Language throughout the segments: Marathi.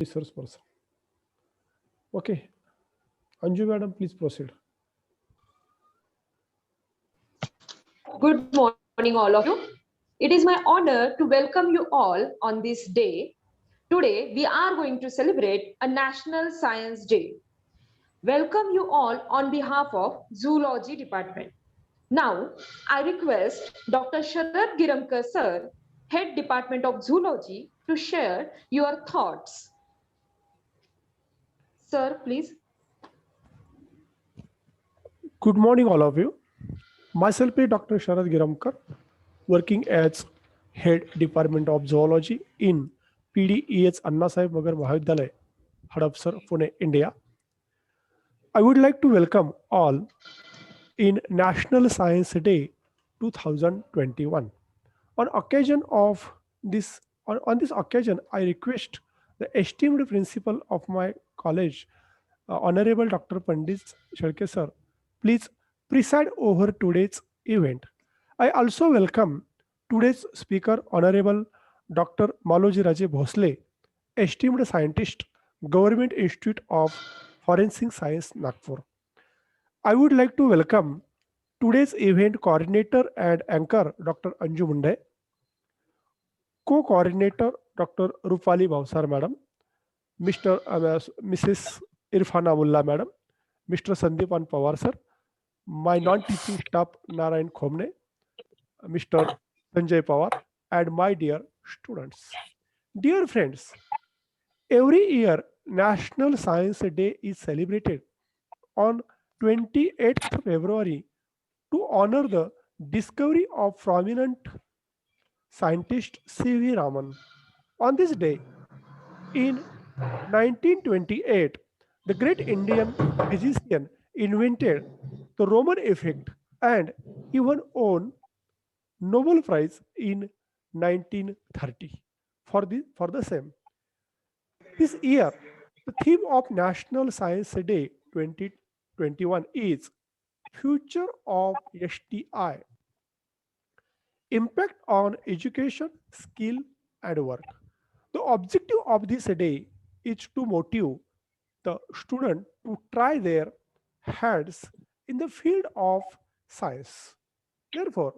resource person. Okay, Anju madam, please proceed. Good morning, all of you. It is my honor to welcome you all on this day. Today, we are going to celebrate a National Science Day. Welcome you all on behalf of Zoology Department. Now, I request Dr. Sharad Giramkar sir, Head Department of Zoology, to share your thoughts. Sir, please. Good morning, all of you. Myself is Dr. Sharad Giramkar, working as Head Department of Zoology in PDEH Anna Sahib Magar Mahavidyalaya, Hadapsar, Pune, India. I would like to welcome all in National Science Day 2021. On occasion of this, on this occasion, I request the esteemed principal of my college, Honorable Dr. Pandit Shalke sir, please preside over today's event. I also welcome today's speaker, Honorable Dr. Maloji Raje Bhosle, esteemed scientist, Government Institute of Forensic Science, Nagpur. I would like to welcome today's event coordinator and anchor, Dr. Anju Munde, co-coordinator, Dr. Rupali Bhavsar Madam, Mrs. Irfana Mullah Madam, Mr. Sandeepan Pawar Sir, my non-teaching staff Narayan Khomne, Mr. Sanjay Pawar, and my dear students. Dear friends, every year National Science Day is celebrated on 28th February to honor the discovery of prominent scientist C.V. Raman. On this day, in 1928, the great Indian physician invented the Roman effect and even won Nobel Prize in 1930 for the same. This year, the theme of National Science Day 2021 is Future of STI, Impact on Education, Skill and Work. The objective of this day is to motivate the student to try their hands in the field of science. Therefore,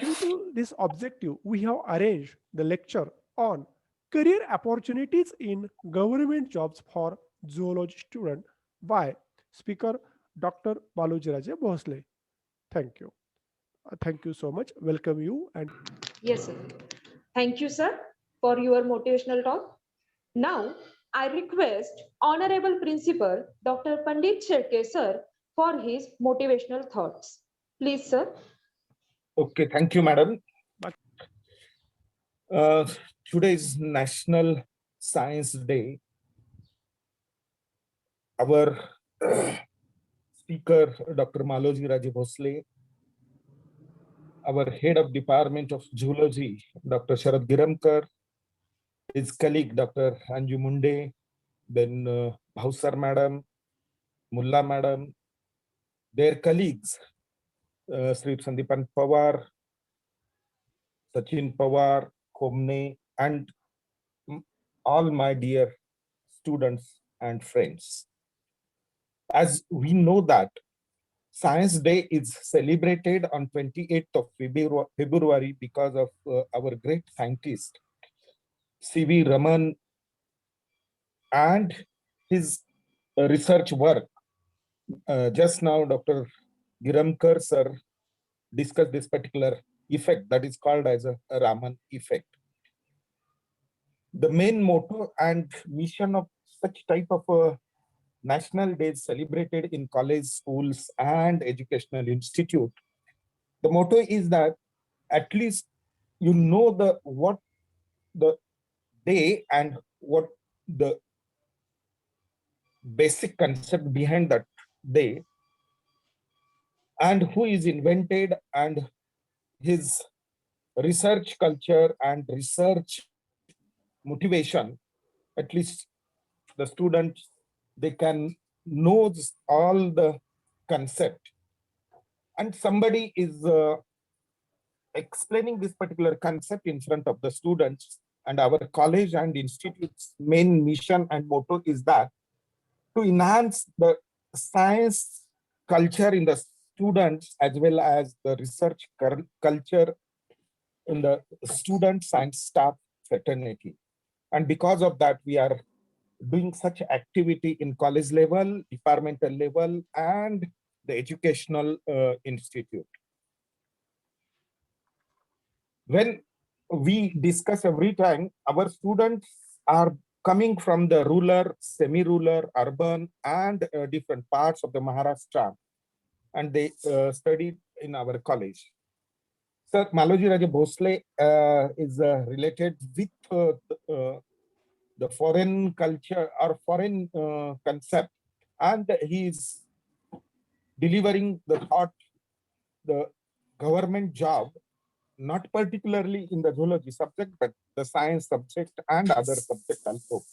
due to this objective, we have arranged the lecture on career opportunities in government jobs for zoology student by speaker Dr. Balojiraje Bhosle. Thank you. Thank you so much. Welcome you and Yes, sir. Thank you, sir, for your motivational talk. Now, I request Honorable Principal Dr. Pandit Shetke sir for his motivational thoughts. Please, sir. Okay, thank you, madam. Today is National Science Day. Our speaker, Dr. Maloji Raje Bhosle, our head of Department of Zoology, Dr. Sharad Giramkar, his colleague, Dr. Anju Munde, then Bhavsar madam, Mullah madam, their colleagues, Sri Sandeepan Pawar, Sachin Pawar, Khomne, and all my dear students and friends. As we know that Science Day is celebrated on 28th of February because of our great scientist, C.V. Raman, and his research work. Just now, Dr. Giramkar sir discussed this particular effect that is called as a Raman effect. The main motto and mission of such type of national days celebrated in college, schools, and educational institute. The motto is that at least you know what the day and what the basic concept behind that day, and who is invented, and his research culture and research motivation. At least the students, they can know all the concept, and somebody is explaining this particular concept in front of the students. and our college and institute's main mission and motto is that to enhance the science culture in the students as well as the research culture in the student science staff fraternity. And because of that, we are doing such activity in college level, departmental level, and the educational institute. When we discuss every time, our students are coming from the rural, semi-rural, urban, and different parts of the Maharashtra, and they studied in our college. Sir, Maloji Raje Bhosle is related with the foreign culture or foreign concept, and he is delivering the thought, the government job, not particularly in the zoology subject, but the science subject and other subjects also.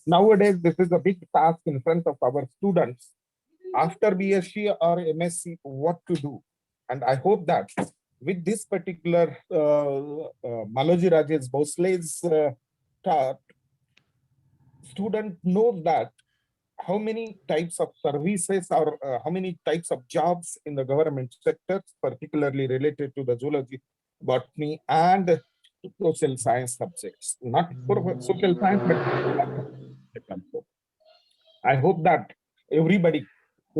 Nowadays, this is a big task in front of our students. After BSc or MSc, what to do? And I hope that with this particular Maloji Rajesh Bhosle's thought, student knows that how many types of services or how many types of jobs in the government sector, particularly related to the zoology, botany, and social science subjects. Not for social science, but I hope that everybody,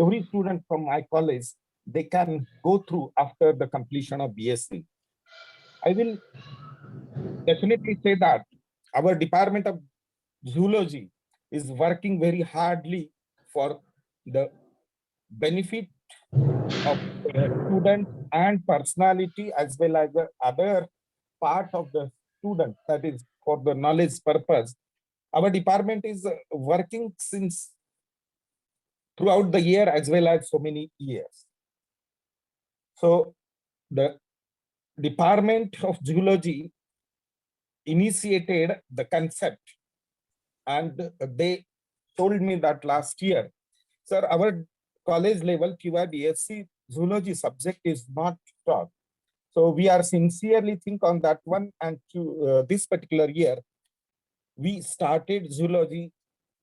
every student from my college, they can go through after the completion of BSc. I will definitely say that our Department of Zoology is working very hardly for the benefit of students and personality as well as the other part of the student, that is for the knowledge purpose. Our department is working since throughout the year as well as so many years. So the Department of Zoology initiated the concept, and they told me that last year, sir, our college level BSc zoology subject is not taught. So we are sincerely think on that one, and to this particular year, we started zoology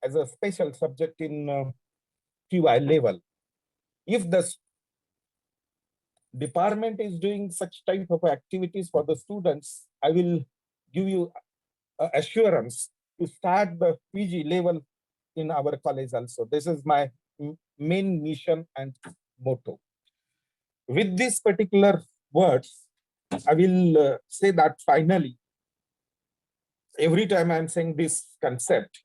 as a special subject in QI level. If the department is doing such type of activities for the students, I will give you assurance to start the PG level in our college also. This is my main mission and motto. With these particular words, I will say that finally, every time I'm saying this concept,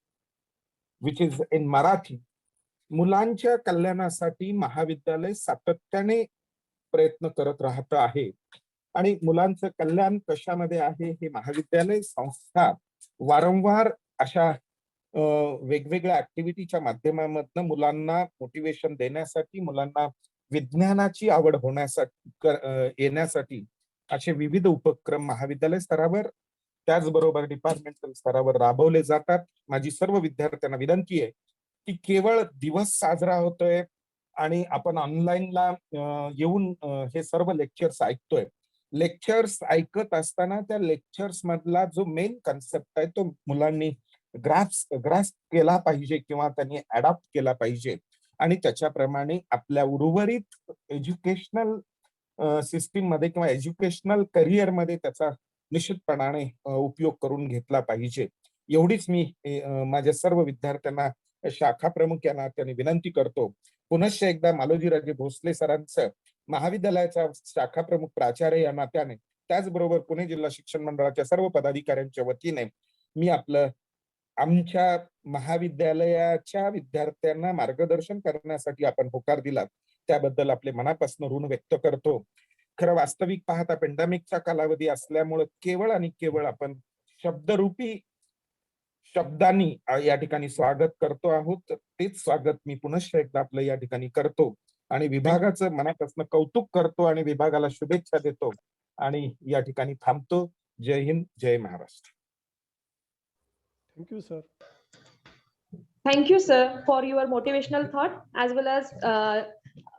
which is in Marathi, मुलांच्या कल्याणासाठी महाविद्यालय सातत्याने प्रयत्न करत राहत आहे. आणि मुलांचं कल्याण कशामध्ये आहे हे महाविद्यालय संस्था वारंवार अशा वेगवेगळ्या ऍक्टिव्हिटीच्या माध्यमातून मुलांना मोटिवेशन देण्यासाठी, मुलांना विज्ञानाची आवड होण्यासाठी येण्यासाठी असे विविध उपक्रम महाविद्यालय स्तरावर त्याचबरोबर डिपार्टमेंटल स्तरावर राबवले जातात. माझी सर्व विद्यार्थ्यांना विनंती आहे की केवळ दिवस साजरा होतोय आणि आपण ऑनलाईनला येऊन हे सर्व लेक्चर्स ऐकतोय. लेक्चर्स ऐकत असताना त्या लेक्चर्स मधला जो मेन कन्सेप्ट आहे तो मुलांनी ग्रास्प केला पाहिजे किंवा त्यांनी अडॉप्ट केला पाहिजे आणि त्याच्याप्रमाणे आपल्या उर्वरित एज्युकेशनल सिस्टीम मध्ये किंवा एज्युकेशनल करिअर मध्ये त्याचा निश्चितपणाने उपयोग करून घेतला पाहिजे. एवढीच मी माझ्या सर्व विद्यार्थ्यांना शाखा प्रमुख या नात्याने विनंती करतो. पुनश्च एकदा मालोजी राजे भोसले सरांचं महाविद्यालयाचा शाखा प्रमुख प्राचार्य या नात्याने त्याचबरोबर पुणे जिल्हा शिक्षण मंडळाच्या सर्व पदाधिकाऱ्यांच्या वतीने मी आमच्या महाविद्यालयाच्या विद्यार्थ्यांना मार्गदर्शन करण्यासाठी आपण होकार दिलात त्याबद्दल आपले मनापासून ऋण व्यक्त करतो. खरं वास्तविक पाहता पेंडेमिकचा कालावधी असल्यामुळे केवळ आणि केवळ आपण शब्दरूपी शब्दांनी या ठिकाणी स्वागत करतो आहोत. तेच स्वागत मी पुनश्च एकदा आपलं या ठिकाणी करतो आणि विभागाचं मनापासून कौतुक करतो आणि विभागाला शुभेच्छा देतो आणि या ठिकाणी थांबतो. जय हिंद, जय Maharashtra. Thank you, sir. Thank you, sir, for your motivational thought, as well as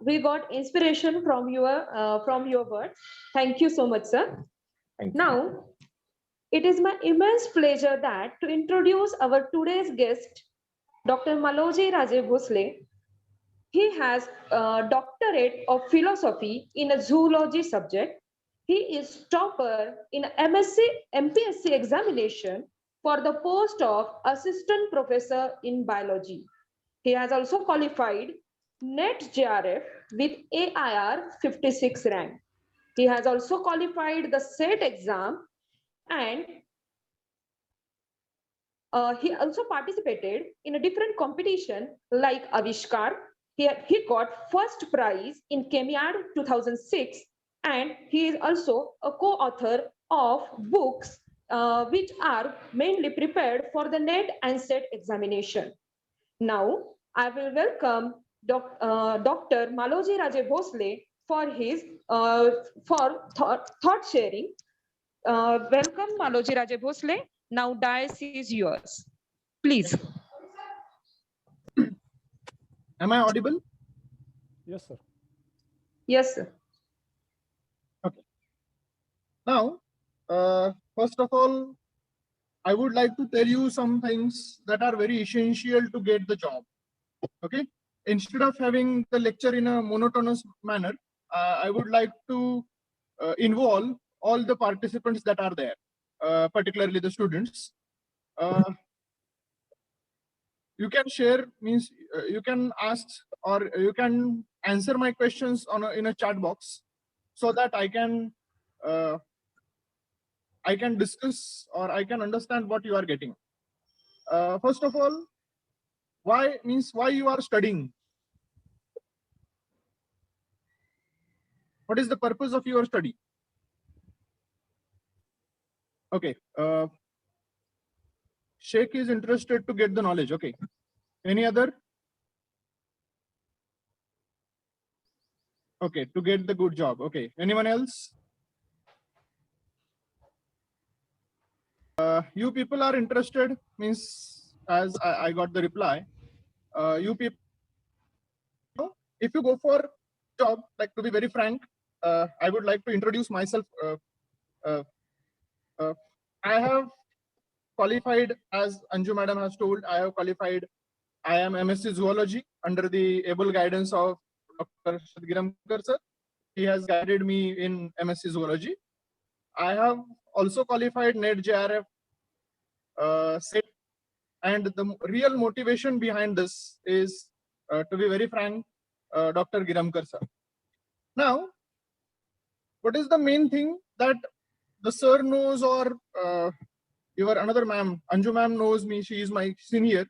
we got inspiration from your words. Thank you so much, sir. Thank you. Now, It is my immense pleasure that to introduce our today's guest, Dr. Maloji Raje Bhosle. He has a doctorate of philosophy in a zoology subject. He is topper in MSc MPSc examination for the post of assistant professor in biology. He has also qualified NET JRF with AIR 56 rank. He has also qualified the SET exam and he also participated in a different competition like Avishkar. He got first prize in Chemiad 2006 and he is also a co-author of books which are mainly prepared for the NET and SET examination. Now, I will welcome Dr. Maloji Raje Bhosle for his thought sharing. Welcome, Maloji Raje Bhosle. Now, dais is yours. Please. Am I audible? Yes, sir. Yes, sir. Now, first of all, I would like to tell you some things that are very essential to get the job. Okay. Instead of having the lecture in a monotonous manner, I would like to involve all the participants that are there, particularly the students. You can share, means you can ask or you can answer my questions on in a chat box so that I can discuss or I can understand what you are getting. First of all, why you are studying? What is the purpose of your study? Okay. Sheikh is interested to get the knowledge. Okay. Any other? Okay, to get the good job. Okay. Anyone else? You people are interested, means as I got the reply. You people, if you go for job, like to be very frank, I would like to introduce myself. I have qualified, as Anju madam has told, I have qualified. I am MSc Zoology under the able guidance of Dr. Giramkar sir. He has guided me in MSc Zoology. I have also qualified NET JRF SET, and the real motivation behind this is, to be very frank, Dr. Giramkar sir. Now, what is the main thing that the sir knows, or your another ma'am, Anju ma'am knows me, she is my senior.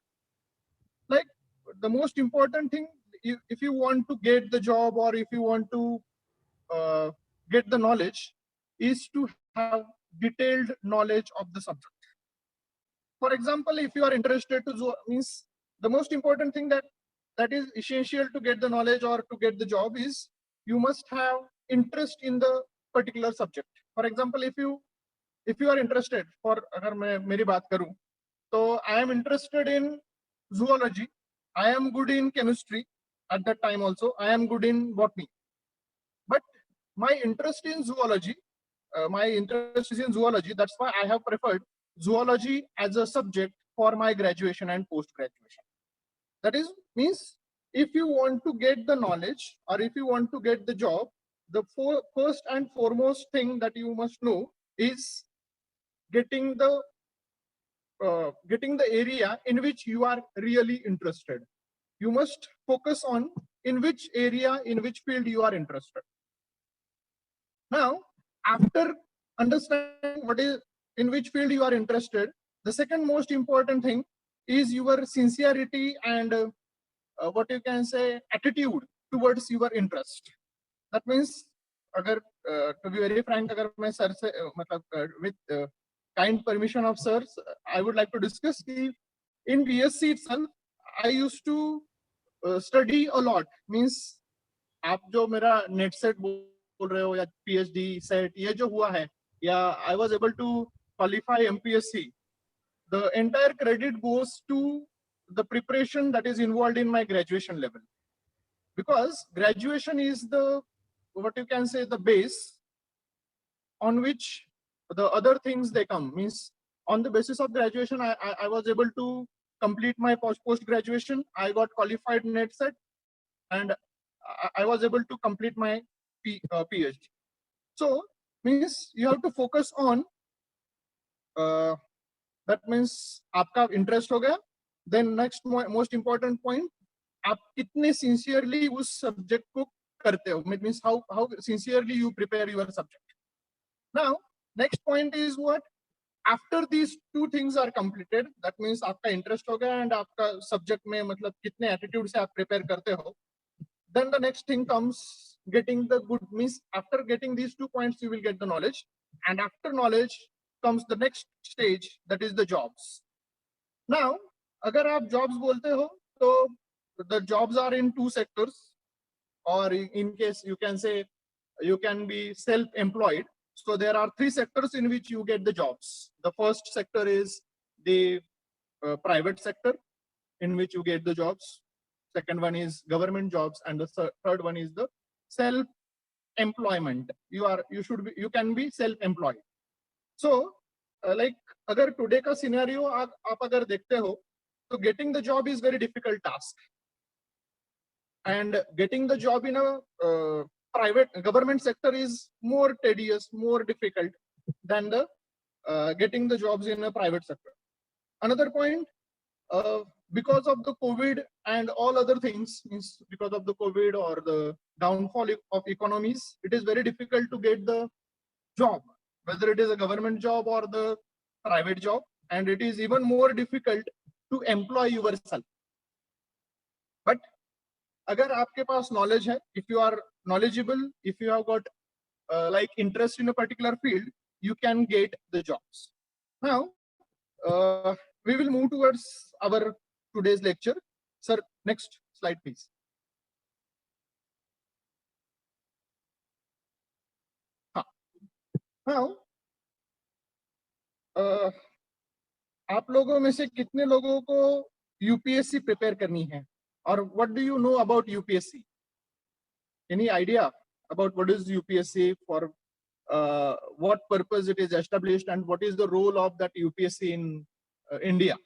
Like, the most important thing, if you want to get the job or if you want to get the knowledge, is to have detailed knowledge of the subject. For example, if you are interested to means the most important thing that is essential to get the knowledge or to get the job is you must have interest in the particular subject. For example, if you are interested, for agar main meri baat karu, so I am interested in zoology, I am good in chemistry at that time also, I am good in botany, but my interest in zoology, that's why I have preferred zoology as a subject for my graduation and post-graduation. That is, means if you want to get the knowledge or if you want to get the job, the first and foremost thing that you must know is getting the area in which you are really interested. You must focus on in which area, in which field you are interested. Now, after understanding what is in which field you are interested, the second most important thing is your sincerity and what you can say, attitude towards your interest. That means, agar, to be very frank, agar main sir se, with kind permission of sirs, I would like to discuss in BSc itself, I used to study a lot. Means, आप जो मेरा नेट सेट बोल रहे हो या PhD सेट ये जो हुआ है, या I was able to qualify MPSC, the entire credit goes to the preparation that is involved in my graduation level, because graduation is the, what you can say, the base on which the other things they come. Means on the basis of graduation, I was able to complete my post graduation. I got qualified net set, and I was able to complete my PhD. So means you have to focus on that means आपका interest हो गया. Then next most important point, आप कितने sincerely उस subject को करते हो. It means how sincerely you prepare your subject. Now next point is what? After these two things are completed, that means आपका interest हो गया and आपका subject में मतलब कितने attitude से आप prepare करते हो. Then the next thing comes getting the good, means after getting these 2 points you will get the knowledge, and after knowledge comes the next stage, that is the jobs. Now agar aap jobs bolte ho, so the jobs are in 2 sectors, or in case you can say you can be self-employed. So there are 3 sectors in which you get the jobs. The first sector is the private sector, in which you get the jobs. Second one is government jobs, and the third one is the self-employment. You can be self-employed. So like agar today ka scenario aap agar dekhte ho, so getting the job is very difficult task, and getting the job in a private government sector is more tedious, more difficult than the getting the jobs in a private sector. Another point, because of the COVID and all other things, means because of the COVID or the downfall of economies, it is very difficult to get the job, whether it is a government job or the private job, and it is even more difficult to employ yourself. But agar aapke paas knowledge hai, if you are knowledgeable, if you have got like interest in a particular field, you can get the jobs. Now we will move towards our today's lecture. Sir, next slide please. Now आप लोगों में से कितने लोगों को यूपीएससी प्रिपेयर करनी है, और what do you know about UPSC? Any idea about what is UPSC, for what purpose it is established, and what is the role of that UPSC in India?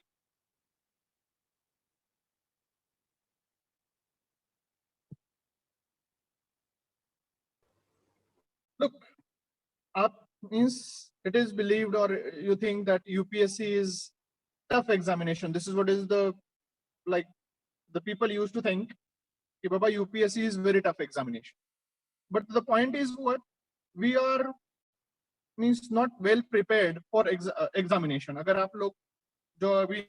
Look, means it is believed, or you think that UPSC is tough examination. This is what is the, like, the people used to think कि Baba UPSC is very tough examination. But the point is what? We are means not well prepared for examination. अगर आप लोग जो अभी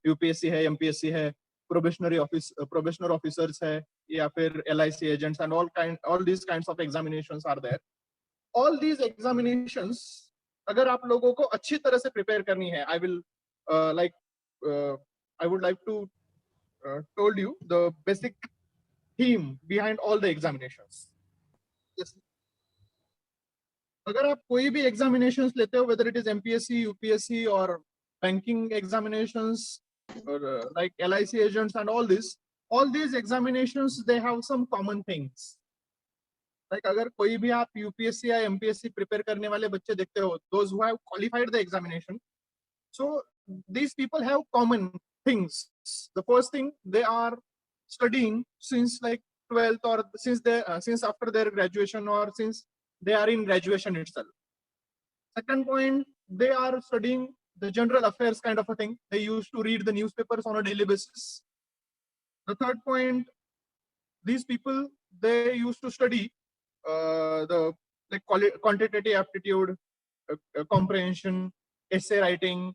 UPSC है, MPSC है, probationer officers है, या फिर LIC agents, and all these kinds of examinations are there. All these examinations अगर आप लोगों को अच्छी तरह से prepare करनी है, I would like to told you the basic theme behind all the examinations. Yes. अगर आप कोई भी examinations लेते हो, whether it is MPSC, UPSC or banking examinations, or like LIC agents and all these examinations, they have some common things. Like अगर कोई भी आप UPSC या MPSC prepare करने वाले बच्चे देखते हो, those who have qualified the examination, so these people have common things. The first thing, they are studying since like 12th, or since after their graduation, or since they are in graduation itself. Second point, they are studying the general affairs kind of a thing. They used to read the newspapers on a daily basis. The third point, these people, they used to study the like quantitative aptitude, comprehension, essay writing.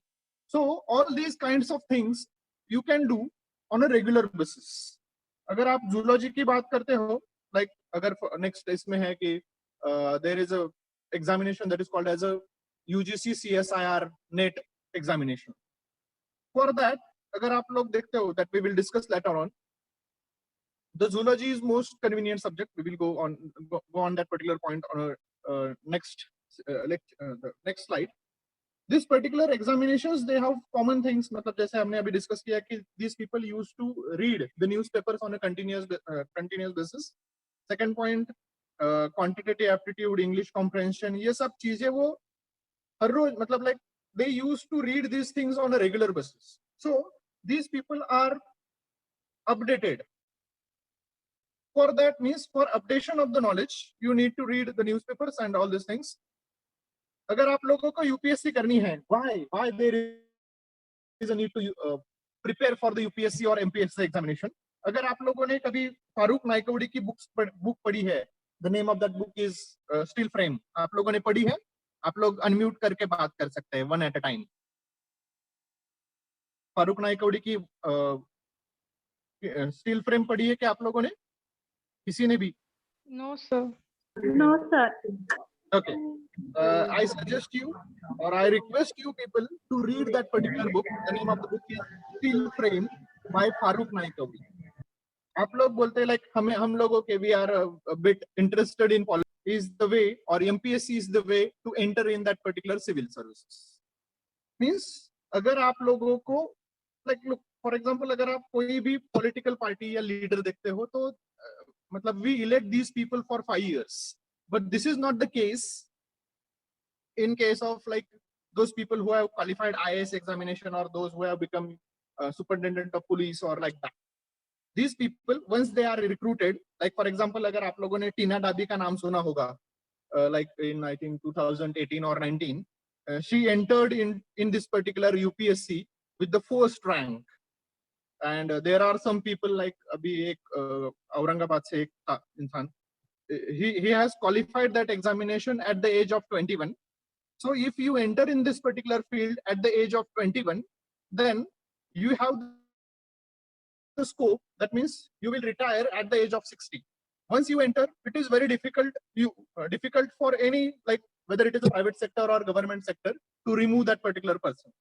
So all these kinds of things you can do on a regular basis. अगर आप zoology की बात करते हो, like अगर next इसमें है कि there is a examination that is called as a UGC CSIR NET examination. For that, अगर आप लोग देखते हो, that we will discuss later on, the zoology is most convenient subject. We will go on that particular point on a next the next slide. This particular examinations, they have common things. मतलब जैसे हमने अभी discuss किया कि these people used to read the newspapers on a continuous basis. Second point, quantitative aptitude, English comprehension, ये सब चीजें वो हर रोज मतलब like they used to read these things on a regular basis. So these people are updated. For that means for updation of the knowledge, you need to read the newspapers and all these things. अगर आप लोगों को यूपीएससी करनी है, why there is a need to prepare for the UPSC or MPSC examination? अगर आप लोगों ने कभी फारूक नाइकवडी की बुक पढ़ी है, the name of that book is Steel Frame, आप लोगों ने पढ़ी है? आप लोग अनम्यूट करके बात कर सकते हैं one at a time. Farooq Naikwadi की स्टील फ्रेम पढ़ी है क्या आप लोगों ने? किसी ने भी? No, sir. No, sir. Okay. I suggest you or I request you people to read that particular book. The name of the book is Steel Frame by Farooq Naikawdi. आप लोग बोलते हैं like हम लोगों के we are a bit interested in politics is the way or MPSC is the way to enter in that particular civil services. Means अगर आप लोगों को like look for example अगर आप कोई भी political party या leader देखते हो तो मतलब we elect these people for 5 years. But this is not the case in case of like those people who have qualified IAS examination or those who have become superintendent of police or like that. These people once they are recruited, like for example अगर आप लोगों ने टीना डाबी का नाम सुना होगा, like in I think 2018 or 19, she entered in this particular UPSC with the first rank. And there are some people like अभी एक औरंगाबाद से एक इंसान, he has qualified that examination at the age of 21. So if you enter in this particular field at the age of 21, then you have the scope. That means you will retire at the age of 60. Once you enter, it is very difficult difficult for any, like whether it is a private sector or government sector, to remove that particular person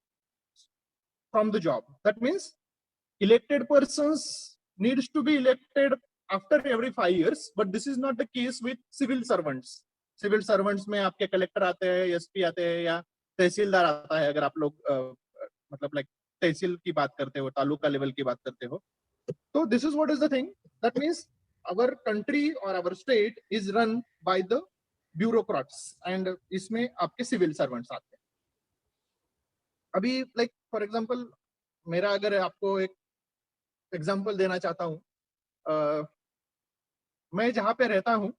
from the job. That means elected persons needs to be elected after every 5 years, but this is not the case with civil servants. Civil servants में आपके कलेक्टर आते हैं, एसपी आते हैं या तहसीलदार आता है. अगर आप लोग मतलब लाइक तहसील की बात करते हो, तालुका लेवल की बात करते हो, तो this is what is the thing. That means our country or our state is run by the bureaucrats and इसमें आपके civil servants आते हैं. अभी like for example मेरा अगर आपको एक एग्जाम्पल देना चाहता हूँ, मैं जहाँ पे रहता हूँ,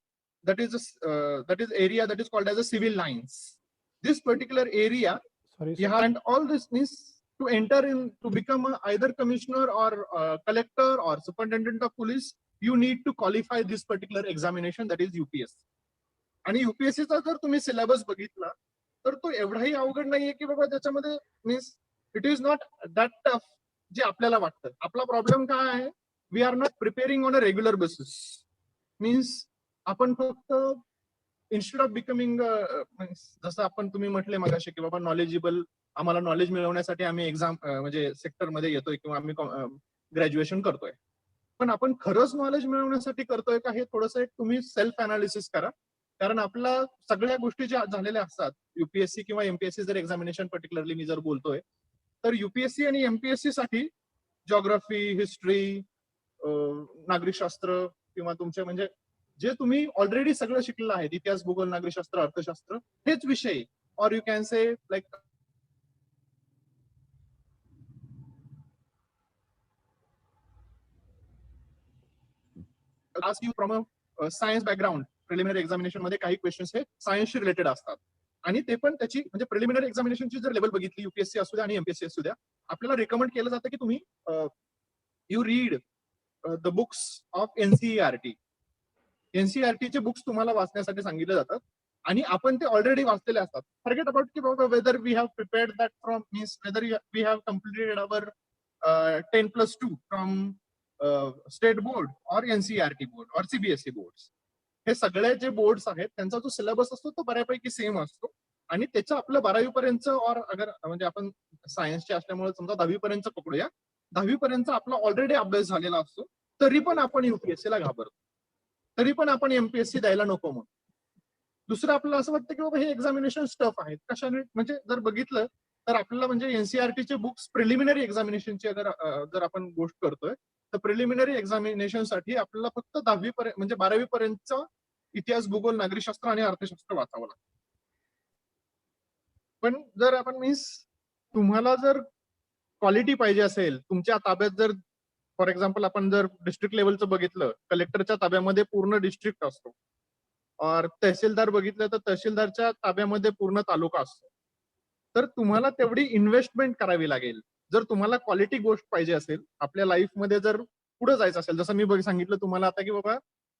that is area that is called as a civil lines. This particular area, Sorry, sir. yeah, and all this means to enter in to become either commissioner or collector or superintendent of police, you need to qualify this particular examination, that is UPSC. आणि UPSC चा जर तुम्ही सिलेबस बघितला तर तो एवढाही अवघड नाहीये की बाबा त्याच्यामध्ये means it is not that tough जे आपल्याला वाटतं. आपला प्रॉब्लेम काय आहे, we are not preparing on a regular basis. Means आपण फक्त इन्स्टेड ऑफ बिकमिंग जसं आपण तुम्ही म्हटले मगाशी की बाबा नॉलेजेबल, आम्हाला नॉलेज मिळवण्यासाठी आम्ही एक्झाम म्हणजे सेक्टरमध्ये येतोय किंवा आम्ही ग्रॅज्युएशन करतोय, पण आपण खरंच नॉलेज मिळवण्यासाठी करतोय का हे थोडंसं एक तुम्ही सेल्फ अनालिसिस करा. कारण आपला सगळ्या गोष्टी ज्या झालेल्या असतात युपीएससी किंवा एमपीएससी जर एक्झामिनेशन पर्टिक्युलरली मी जर बोलतोय तर युपीएससी आणि एमपीएससी साठी जॉग्राफी, हिस्ट्री, नागरिकशास्त्र किंवा तुमचे म्हणजे जे तुम्ही ऑलरेडी सगळं शिकलेलं आहे, इतिहास, भूगोल, नागरिकशास्त्र, अर्थशास्त्र, हेच विषय, और you can say like ask you from a science background. Preliminary examination मध्ये काही क्वेश्चन्स हे सायन्सशी रिलेटेड असतात आणि ते पण त्याची म्हणजे प्रिलिमिनरी एक्झामिनेशनची जर लेवल बघितली युपीएससी असू द्या आणि एमपीएससी असू द्या, आपल्याला रेकमेंड केलं जातं की तुम्ही you read the books of NCERT. एनसीईआरटीचे बुक्स तुम्हाला वाचण्यासाठी सांगितले जातात आणि आपण ते ऑलरेडी वाचलेले असतात. फॉरगेट अबाउट की बाबा whether we have prepared that from means whether we have completed our 10+2 from state board और एनसीईआरटी बोर्ड और सीबीएसई बोर्ड. हे सगळे जे बोर्ड्स आहेत त्यांचा जो सिलेबस असतो तो बऱ्यापैकी सेम असतो आणि त्याचं आपलं 12वी पर्यंत और अगर म्हणजे आपण सायन्सचे असल्यामुळे समजा 10वी पर्यंत पकडूया, 10वी पर्यंत आपला ऑलरेडी अभ्यास झालेला असतो, तरी पण आपण युपीएससी ला घाबरतो, तरी पण आपण एमपीएससी द्यायला नको म्हणून. दुसरं आपल्याला असं वाटतं की बाबा हे एक्झामिनेशन स्टफ आहेत कशाने, म्हणजे जर बघितलं तर आपल्याला म्हणजे एनसीईआरटीचे बुक्स प्रिलिमिनरी एक्झामिनेशनची अगर जर आपण गोष्ट करतोय तर प्रिलिमिनरी एक्झामिनेशन साठी आपल्याला फक्त 10वी पर्यंत म्हणजे 12वी पर्यंतचा इतिहास, भूगोल, नागरिकशास्त्र आणि अर्थशास्त्र वाचावं लागतं. पण जर आपण मीन्स तुम्हाला जर क्वालिटी पाहिजे असेल, तुमच्या ताब्यात जर फॉर एक्झाम्पल आपण जर डिस्ट्रिक्ट लेवलचं बघितलं, कलेक्टरच्या ताब्यामध्ये पूर्ण डिस्ट्रिक्ट असतो, और तहसीलदार बघितलं तर तहसीलदारच्या ताब्यामध्ये पूर्ण तालुका असतो. तर तुम्हाला तेवढी इन्व्हेस्टमेंट करावी लागेल. जर तुम्हाला क्वालिटी गोष्ट पाहिजे असेल, आपल्या लाईफमध्ये जर पुढे जायचं असेल, जसं मी सांगितलं तुम्हाला आता की बाबा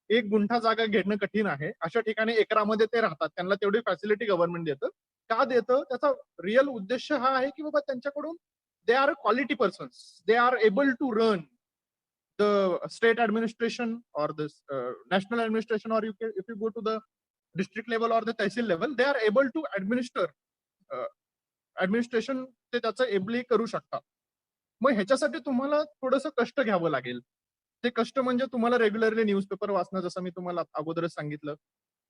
1 गुंठा जागा घेणं कठीण आहे. अशा ठिकाणी एकरामध्ये ते राहतात. त्यांना तेवढी फॅसिलिटी गव्हर्नमेंट देतं. का देतं? त्याचा रिअल उद्देश हा आहे की बाबा त्यांच्याकडून they are quality persons. They are able to run the state administration or the national administration, or if you go to the district level or the tehsil level, they are able to administer administration ते त्याचं एबली करू शकतात. मग ह्याच्यासाठी तुम्हाला थोडंसं कष्ट घ्यावं लागेल. ते कष्ट म्हणजे तुम्हाला रेग्युलरली न्यूजपेपर वाचणं, जसं मी तुम्हाला अगोदरच सांगितलं,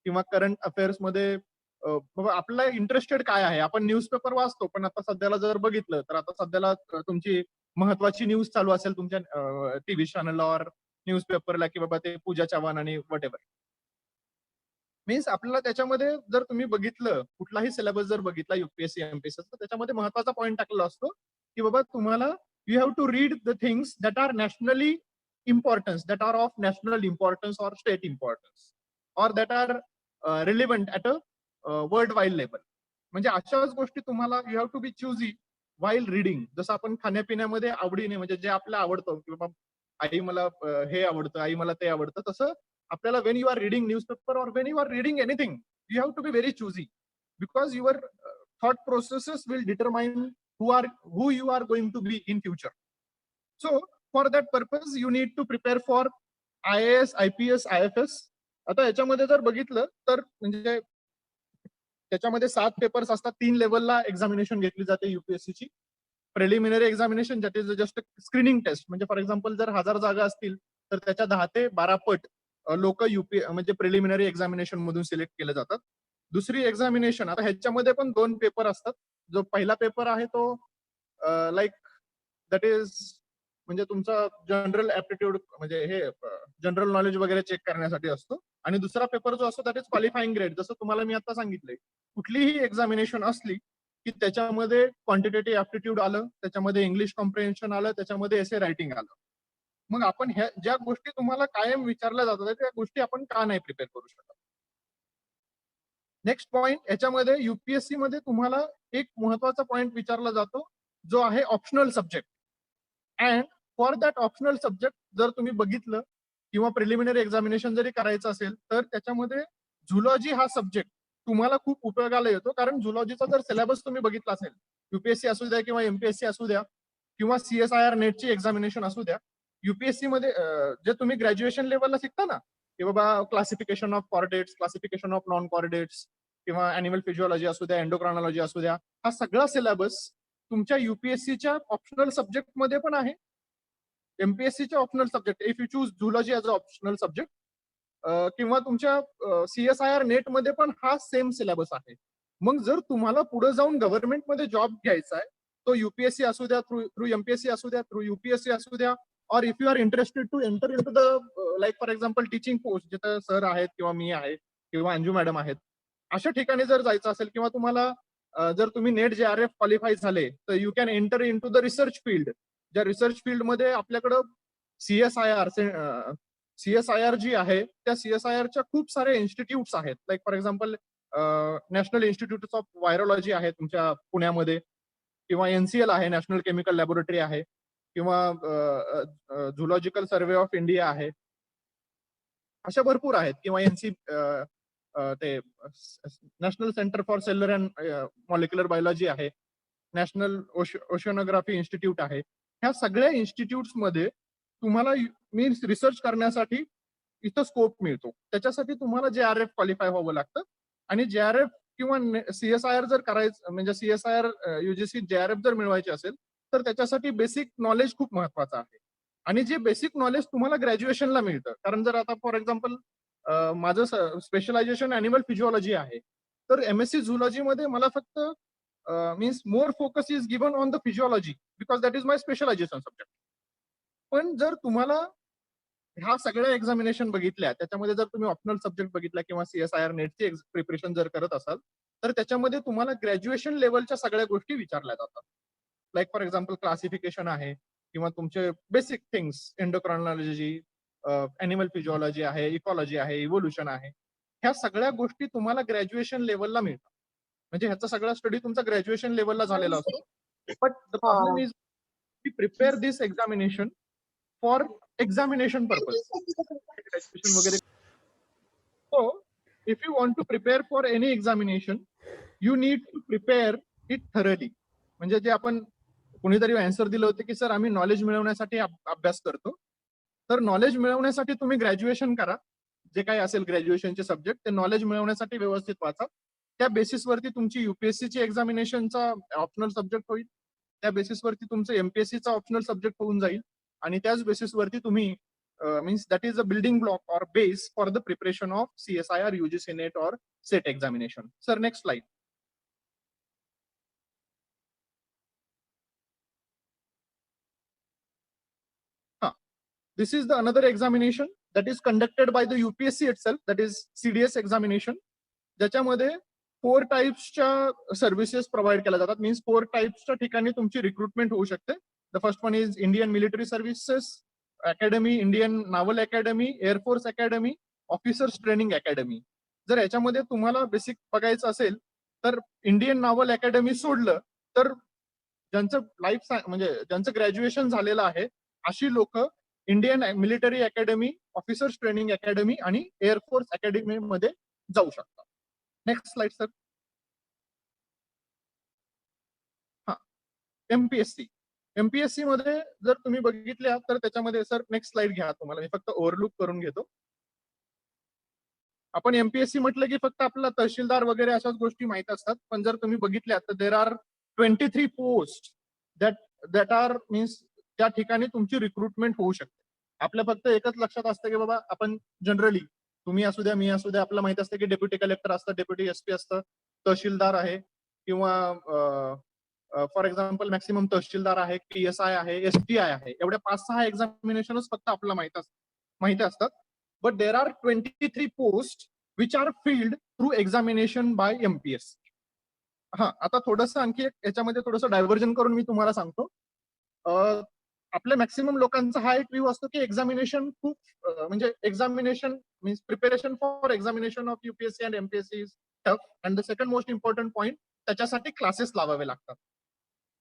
किंवा करंट अफेअर्स मध्ये बाबा आपला इंटरेस्टेड काय आहे. आपण न्यूजपेपर वाचतो, पण आता सध्याला जर बघितलं तर आता सध्याला तुमची महत्वाची न्यूज चालू असेल तुमच्या टीव्ही चॅनलला और न्यूजपेपरला की बाबा ते पूजा चव्हाण आणि वट एव्हर, मीन्स आपल्याला त्याच्यामध्ये जर तुम्ही बघितलं, कुठलाही सिलेबस जर बघितला युपीएससी एमपीएससी, तर त्याच्यामध्ये महत्वाचा पॉईंट टाकलेला असतो की बाबा तुम्हाला you have to read the things that are nationally importance, that are of national importance और स्टेट इम्पॉर्टन्स, और that are relevant at a world wide level. म्हणजे अशाच गोष्टी तुम्हाला you have to be choosy while reading. जसं आपण खाण्यापिण्यामध्ये आवडीने, म्हणजे जे आपल्याला आवडतं की बाबा आई मला हे आवडतं, आई मला ते आवडतं, तसं आपल्याला when you are reading newspaper और when you are reading anything, you have to be very choosy, because your thought processes will determine who you are going to be in future. So for that purpose you need to prepare for IAS, IPS, IFS. आता याच्यामध्ये जर बघितलं तर म्हणजे त्याच्यामध्ये 7 पेपर्स असतात. 3 लेवलला एक्झामिनेशन घेतली जाते युपीएससीची. Preliminary examination, that is just screening test. म्हणजे फॉर एक्झाम्पल जर 1000 जागा असतील तर त्याच्या 10 ते 12 पट लोक म्हणजे प्रिलिमिनरी एक्झामिनेशन मधून सिलेक्ट केले जातात. दुसरी एक्झामिनेशन, आता ह्याच्यामध्ये पण 2 पेपर असतात. जो पहिला पेपर आहे तो लाईक दॅट इज म्हणजे तुमचा जनरल ऍप्टिट्यूड, म्हणजे हे जनरल नॉलेज वगैरे चेक करण्यासाठी असतो. आणि दुसरा पेपर जो असतो दॅट इज क्वालिफाईंग ग्रेड. जसं तुम्हाला मी आता सांगितलंय, कुठलीही एक्झामिनेशन असली की त्याच्यामध्ये क्वांटिटेटिव्ह ऍप्टिट्यूड आलं, त्याच्यामध्ये इंग्लिश कॉम्प्रिहेन्शन आलं, त्याच्यामध्ये एसे रायटिंग आलं. मग आपण ह्या ज्या गोष्टी तुम्हाला कायम विचारल्या जातात त्या गोष्टी आपण का नाही प्रिपेअर करू शकत. नेक्स्ट पॉइंट, याच्यामध्ये युपीएससी मध्ये तुम्हाला एक महत्वाचा पॉइंट विचारला जातो जो आहे optional subject. And for that optional subject जर तुम्ही बघितलं किंवा प्रिलिमिनरी एक्झामिनेशन जरी करायचं असेल तर त्याच्यामध्ये झुलॉजी हा सब्जेक्ट तुम्हाला खूप उपयोगाला येतो. कारण झुलॉजीचा जर सिलेबस तुम्ही बघितला असेल, युपीएससी असू द्या किंवा एमपीएससी असू द्या किंवा सीएसआयआर नेटची एक्झामिनेशन असू द्या, युपीएससी मध्ये जे तुम्ही ग्रॅज्युएशन लेवलला शिकता ना की बाबा classification of chordates, classification of non chordates किंवा अॅनिमल फिजिओलॉजी असू द्या, एंडोक्रायनॉलॉजी असू द्या, हा सगळा सिलेबस तुमच्या युपीएससीच्या ऑप्शनल सब्जेक्ट मध्ये पण आहे. एमपीएससीच्या optional subject, if you choose zoology as a optional subject, किंवा तुमच्या सीएसआयआर नेट मध्ये पण हा सेम सिलेबस आहे. मग जर तुम्हाला पुढे जाऊन गव्हर्नमेंटमध्ये जॉब घ्यायचा आहे, तो युपीएससी असू द्या, थ्रू एमपीएससी असू द्या, थ्रू युपीएससी असू द्या, और if you are interested to enter in to the like for example teaching post, जिथं सर आहेत किंवा मी आहे किंवा अंजू मॅडम आहेत, अशा ठिकाणी जर जायचं असेल किंवा तुम्हाला जर तुम्ही नेट JRF क्वालिफाय झाले तर you can enter in to the research field. ज्या रिसर्च फील्डमध्ये आपल्याकडं सीएसआयआर जी आहे त्या सीएसआयआरच्या खूप सारे इन्स्टिट्यूट्स आहेत. Like for example national institute of virology आहे तुमच्या पुण्यामध्ये, किंवा NCL आहे, नॅशनल केमिकल लॅबोरेटरी आहे, किंवा झुलॉजिकल सर्वे ऑफ इंडिया आहे. अशा भरपूर आहेत. किंवा ते national centre for cellular and molecular biology आहे, नॅशनल ओशनोग्राफी इन्स्टिट्यूट आहे. ह्या सगळ्या इन्स्टिट्यूट्स मध्ये तुम्हाला मीन्स रिसर्च करण्यासाठी इथं स्कोप मिळतो. त्याच्यासाठी तुम्हाला JRF क्वालिफाय व्हावं लागतं. आणि JRF किंवा सीएसआयआर जर करायचं, म्हणजे सीएसआयआर UGC JRF जर मिळवायचे असेल तर त्याच्यासाठी बेसिक नॉलेज खूप महत्वाचं आहे. आणि जे बेसिक नॉलेज तुम्हाला ग्रॅज्युएशनला मिळतं. कारण जर आता फॉर एक्झाम्पल माझं स्पेशलायझेशन अॅनिमल फिजिओलॉजी आहे, तर MSc झुलॉजी मध्ये मला फक्त means more focus is given on the physiology because that is my specialization subject. पण जर तुम्हाला ह्या सगळ्या एक्झामिनेशन बघितल्या, त्याच्यामध्ये जर तुम्ही ऑप्शनल सब्जेक्ट बघितला किंवा CSIR नेटची प्रिपरेशन जर करत असाल, तर त्याच्यामध्ये तुम्हाला ग्रॅज्युएशन लेवलच्या सगळ्या गोष्टी विचारल्या जातात. लाईक फॉर एक्झाम्पल क्लासिफिकेशन आहे किंवा तुमचे बेसिक थिंग्स, एंडोक्रायनॉलॉजी, ॲनिमल फिजिओलॉजी आहे, इकॉलॉजी आहे, इव्होल्युशन आहे. ह्या सगळ्या गोष्टी तुम्हाला ग्रॅज्युएशन लेवलला मिळतात. म्हणजे ह्याचा सगळा स्टडी तुमचा ग्रॅज्युएशन लेवलला झालेला असतो. But the problem is we prepare this examination for examination purpose. Graduation वगैरे. So, if you want to prepare for any examination, you need to prepare it thoroughly. म्हणजे जे आपण कोणीतरी आन्सर दिलं होतं की सर आम्ही नॉलेज मिळवण्यासाठी अभ्यास करतो. तर नॉलेज मिळवण्यासाठी तुम्ही ग्रॅज्युएशन करा. जे काही असेल ग्रॅज्युएशनचे सब्जेक्ट ते नॉलेज मिळवण्यासाठी व्यवस्थित वाचा. त्या बेसिसवरती तुमची UPSC ची एक्झामिनेशनचा ऑप्शनल सब्जेक्ट होईल. त्या बेसिसवरती तुमचं MPSC चा ऑप्शनल सब्जेक्ट होऊन जाईल आणि त्याच बेसिसवरती तुम्ही means that is a building block or base for the preparation of CSIR, UGC NET or SET examination. Sir, next slide. This is the another examination that is conducted by the UPSC itself, that is CDS examination. ज्याच्यामध्ये 4 टाइप्सच्या सर्व्हिसेस प्रोव्हाइड केल्या जातात. मीन्स 4 टाइप्सच्या ठिकाणी तुमची रिक्रुटमेंट होऊ शकते. The first one is Indian military services academy, Indian naval academy, air force academy, officers training academy. जर याच्यामध्ये तुम्हाला बेसिक बघायचं असेल तर इंडियन नाव्हल अकॅडमी सोडलं तर ज्यांचं लाईफ म्हणजे ज्यांचं ग्रॅज्युएशन झालेलं आहे अशी लोक Indian military academy, officers training academy आणि एअरफोर्स अकॅडमी मध्ये जाऊ शकतात. Next slide sir. MPSC मध्ये जर तुम्ही बघितल्या तर त्याच्यामध्ये सर नेक्स्ट स्लाइड घ्या तुम्हाला, मी फक्त ओव्हरलुक करून घेतो. आपण MPSC म्हटलं की फक्त आपल्याला तहसीलदार वगैरे अशाच गोष्टी माहित असतात, पण जर तुम्ही बघितल्या तर there are 23 post that are means त्या ठिकाणी तुमची रिक्रुटमेंट होऊ शकते. आपल्या फक्त एकच लक्षात असतं की बाबा आपण जनरली तुम्ही असू द्या मी असू द्या आपल्याला माहित असतं की डेप्युटी कलेक्टर असतं, डेप्युटी SP असतं, तहसीलदार आहे किंवा फॉर एक्झाम्पल मॅक्सिमम तहसीलदार आहे, PSI आहे, STI आहे. एवढ्या 5-6 एक्झामिनेशनच फक्त आपल्याला माहिती असतात. But there are 23 post which are filled through examination by MPSC. आता थोडंसं आणखी याच्यामध्ये थोडंसं डायव्हर्जन करून मी तुम्हाला सांगतो. आपल्या मॅक्सिमम लोकांचा हा एक व्ह्यू असतो की एक्झामिनेशन खूप म्हणजे examination means preparation for examination of UPSC and MPSC is tough. And the second most important point, त्याच्यासाठी क्लासेस लावावे लागतात.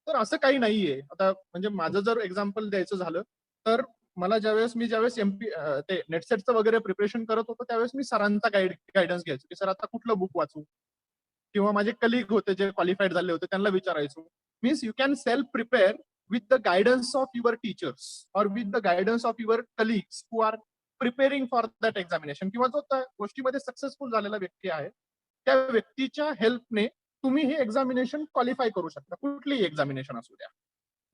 तर असं काही नाहीये. आता म्हणजे माझं जर एक्झाम्पल द्यायचं झालं तर मला ज्यावेळेस ते नेटसेटचं वगैरे प्रिपरेशन करत होतो त्यावेळेस मी सरांचा गायडन्स घ्यायचो की सर आता कुठलं बुक वाचू, किंवा माझे कलिग होते जे क्वालिफाईड झाले होते त्यांना विचारायचो. Means you can self prepare with the guidance of your teachers or with the guidance of your colleagues who are preparing for that examination. किंवा जो त्या गोष्टीमध्ये सक्सेसफुल झालेला व्यक्ती आहे त्या व्यक्तीच्या हेल्पने तुम्ही हे एक्झामिनेशन क्वालिफाय करू शकता, कुठलीही एक्झामिनेशन असू द्या.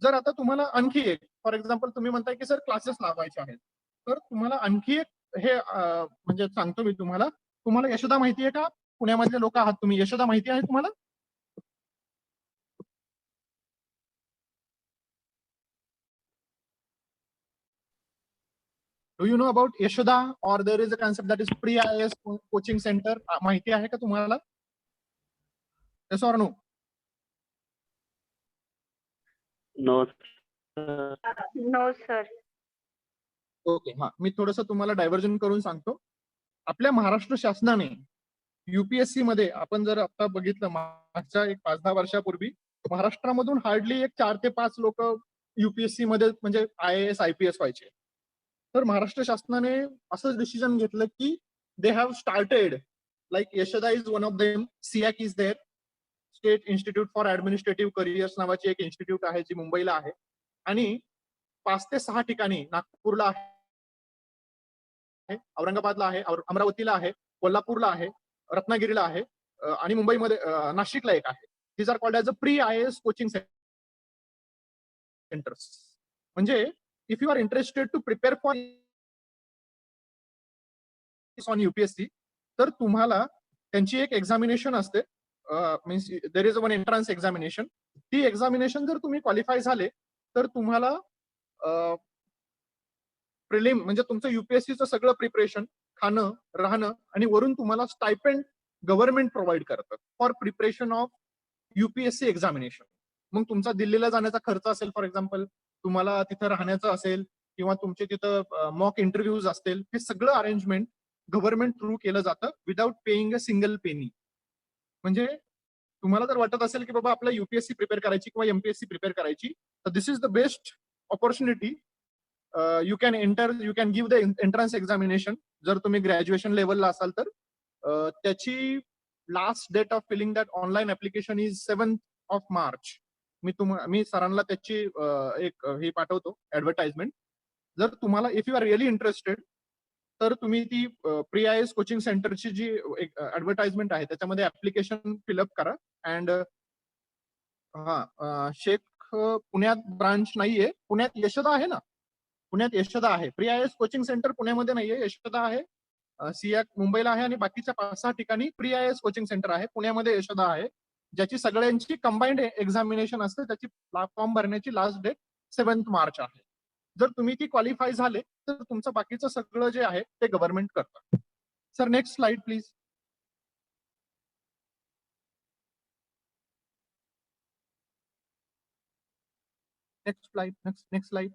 जर आता तुम्हाला आणखी एक फॉर एक्झाम्पल तुम्ही म्हणताय की सर क्लासेस लावायचे आहेत, तर तुम्हाला आणखी एक हे म्हणजे सांगतो मी तुम्हाला यशोदा माहिती आहे का? पुण्यामधले लोक आहात तुम्ही, यशोदा माहिती आहे तुम्हाला? Do you know about Yashoda, or there is a concept that is pre-IAS coaching center? माहिती आहे का तुम्हाला? Yes or no? No, sir. No, sir. Okay, मी थोडंसं तुम्हाला डायव्हर्जन करून सांगतो. आपल्या महाराष्ट्र शासनाने UPSC मध्ये आपण जर आता बघितलं मागच्या एक 5-10 वर्षापूर्वी महाराष्ट्रामधून हार्डली एक 4 ते 5 लोक UPSC मध्ये म्हणजे IAS IPS व्हायचे. तर महाराष्ट्र शासनाने असं डिसिजन घेतलं की they have started like Yashoda is one of them, SIAC is there, state institute for administrative careers नावाची एक इन्स्टिट्यूट आहे जी मुंबईला आहे आणि 5 ते 6 ठिकाणी नागपूरला आहे, औरंगाबादला आहे, अमरावतीला आहे, कोल्हापूरला आहे, रत्नागिरीला आहे आणि मुंबईमध्ये नाशिकला एक आहे. These are called as a pre-IAS coaching centres. म्हणजे if you are interested to prepare for on UPSC तर तुम्हाला त्यांची एक एक्झामिनेशन असते, means there is one entrance examination. ती एक्झामिनेशन जर तुम्ही क्वालिफाय झाले तर तुम्हाला प्रिलिम म्हणजे तुमचं युपीएससीचं सगळं प्रिपरेशन, खाणं, राहणं आणि वरून तुम्हाला स्टायपेंड गव्हर्नमेंट प्रोव्हाइड करतं for preparation of UPSC examination. मग तुमचा दिल्लीला जाण्याचा खर्च असेल, फॉर एक्झाम्पल तुम्हाला तिथं राहण्याचं असेल किंवा तुमचे तिथं मॉक इंटरव्ह्यूज असतील, हे सगळं अरेंजमेंट गव्हर्नमेंट थ्रू केलं जातं without paying a single penny. म्हणजे तुम्हाला जर वाटत असेल की बाबा आपल्याला युपीएससी प्रिपेअर करायची किंवा एमपीएससी प्रिपेअर करायची, तर this is the best opportunity. You can give the entrance examination. जर तुम्ही ग्रॅज्युएशन लेवलला असाल तर त्याची last date of filling that online application is 7th of March. मी सरांना त्याची एक हे पाठवतो ऍडव्हर्टाइजमेंट. जर तुम्हाला if you are really interested तर तुम्ही ती प्री आय एस कोचिंग सेंटरची जी ऍडव्हर्टाइजमेंट आहे त्याच्यामध्ये ऍप्लिकेशन फिलअप करा. अँड शेख पुण्यात ब्रांच नाहीये, पुण्यात यशदा आहे ना, पुण्यात यशदा आहे. Pre I S coaching centre पुण्यामध्ये नाहीये, यशदा आहे. सियाक मुंबईला आहे आणि बाकीच्या 5-6 ठिकाणी pre I S coaching centre आहे. पुण्यामध्ये यशदा आहे, ज्याची सगळ्यांची कंबाईंड एक्झामिनेशन असते. त्याची फॉर्म भरण्याची लास्ट डेट 7th March आहे. जर तुम्ही ती क्वालिफाय झाले तर तुमचं बाकीचं सगळं जे आहे ते गव्हर्नमेंट करतं. Sir next slide please. Next slide.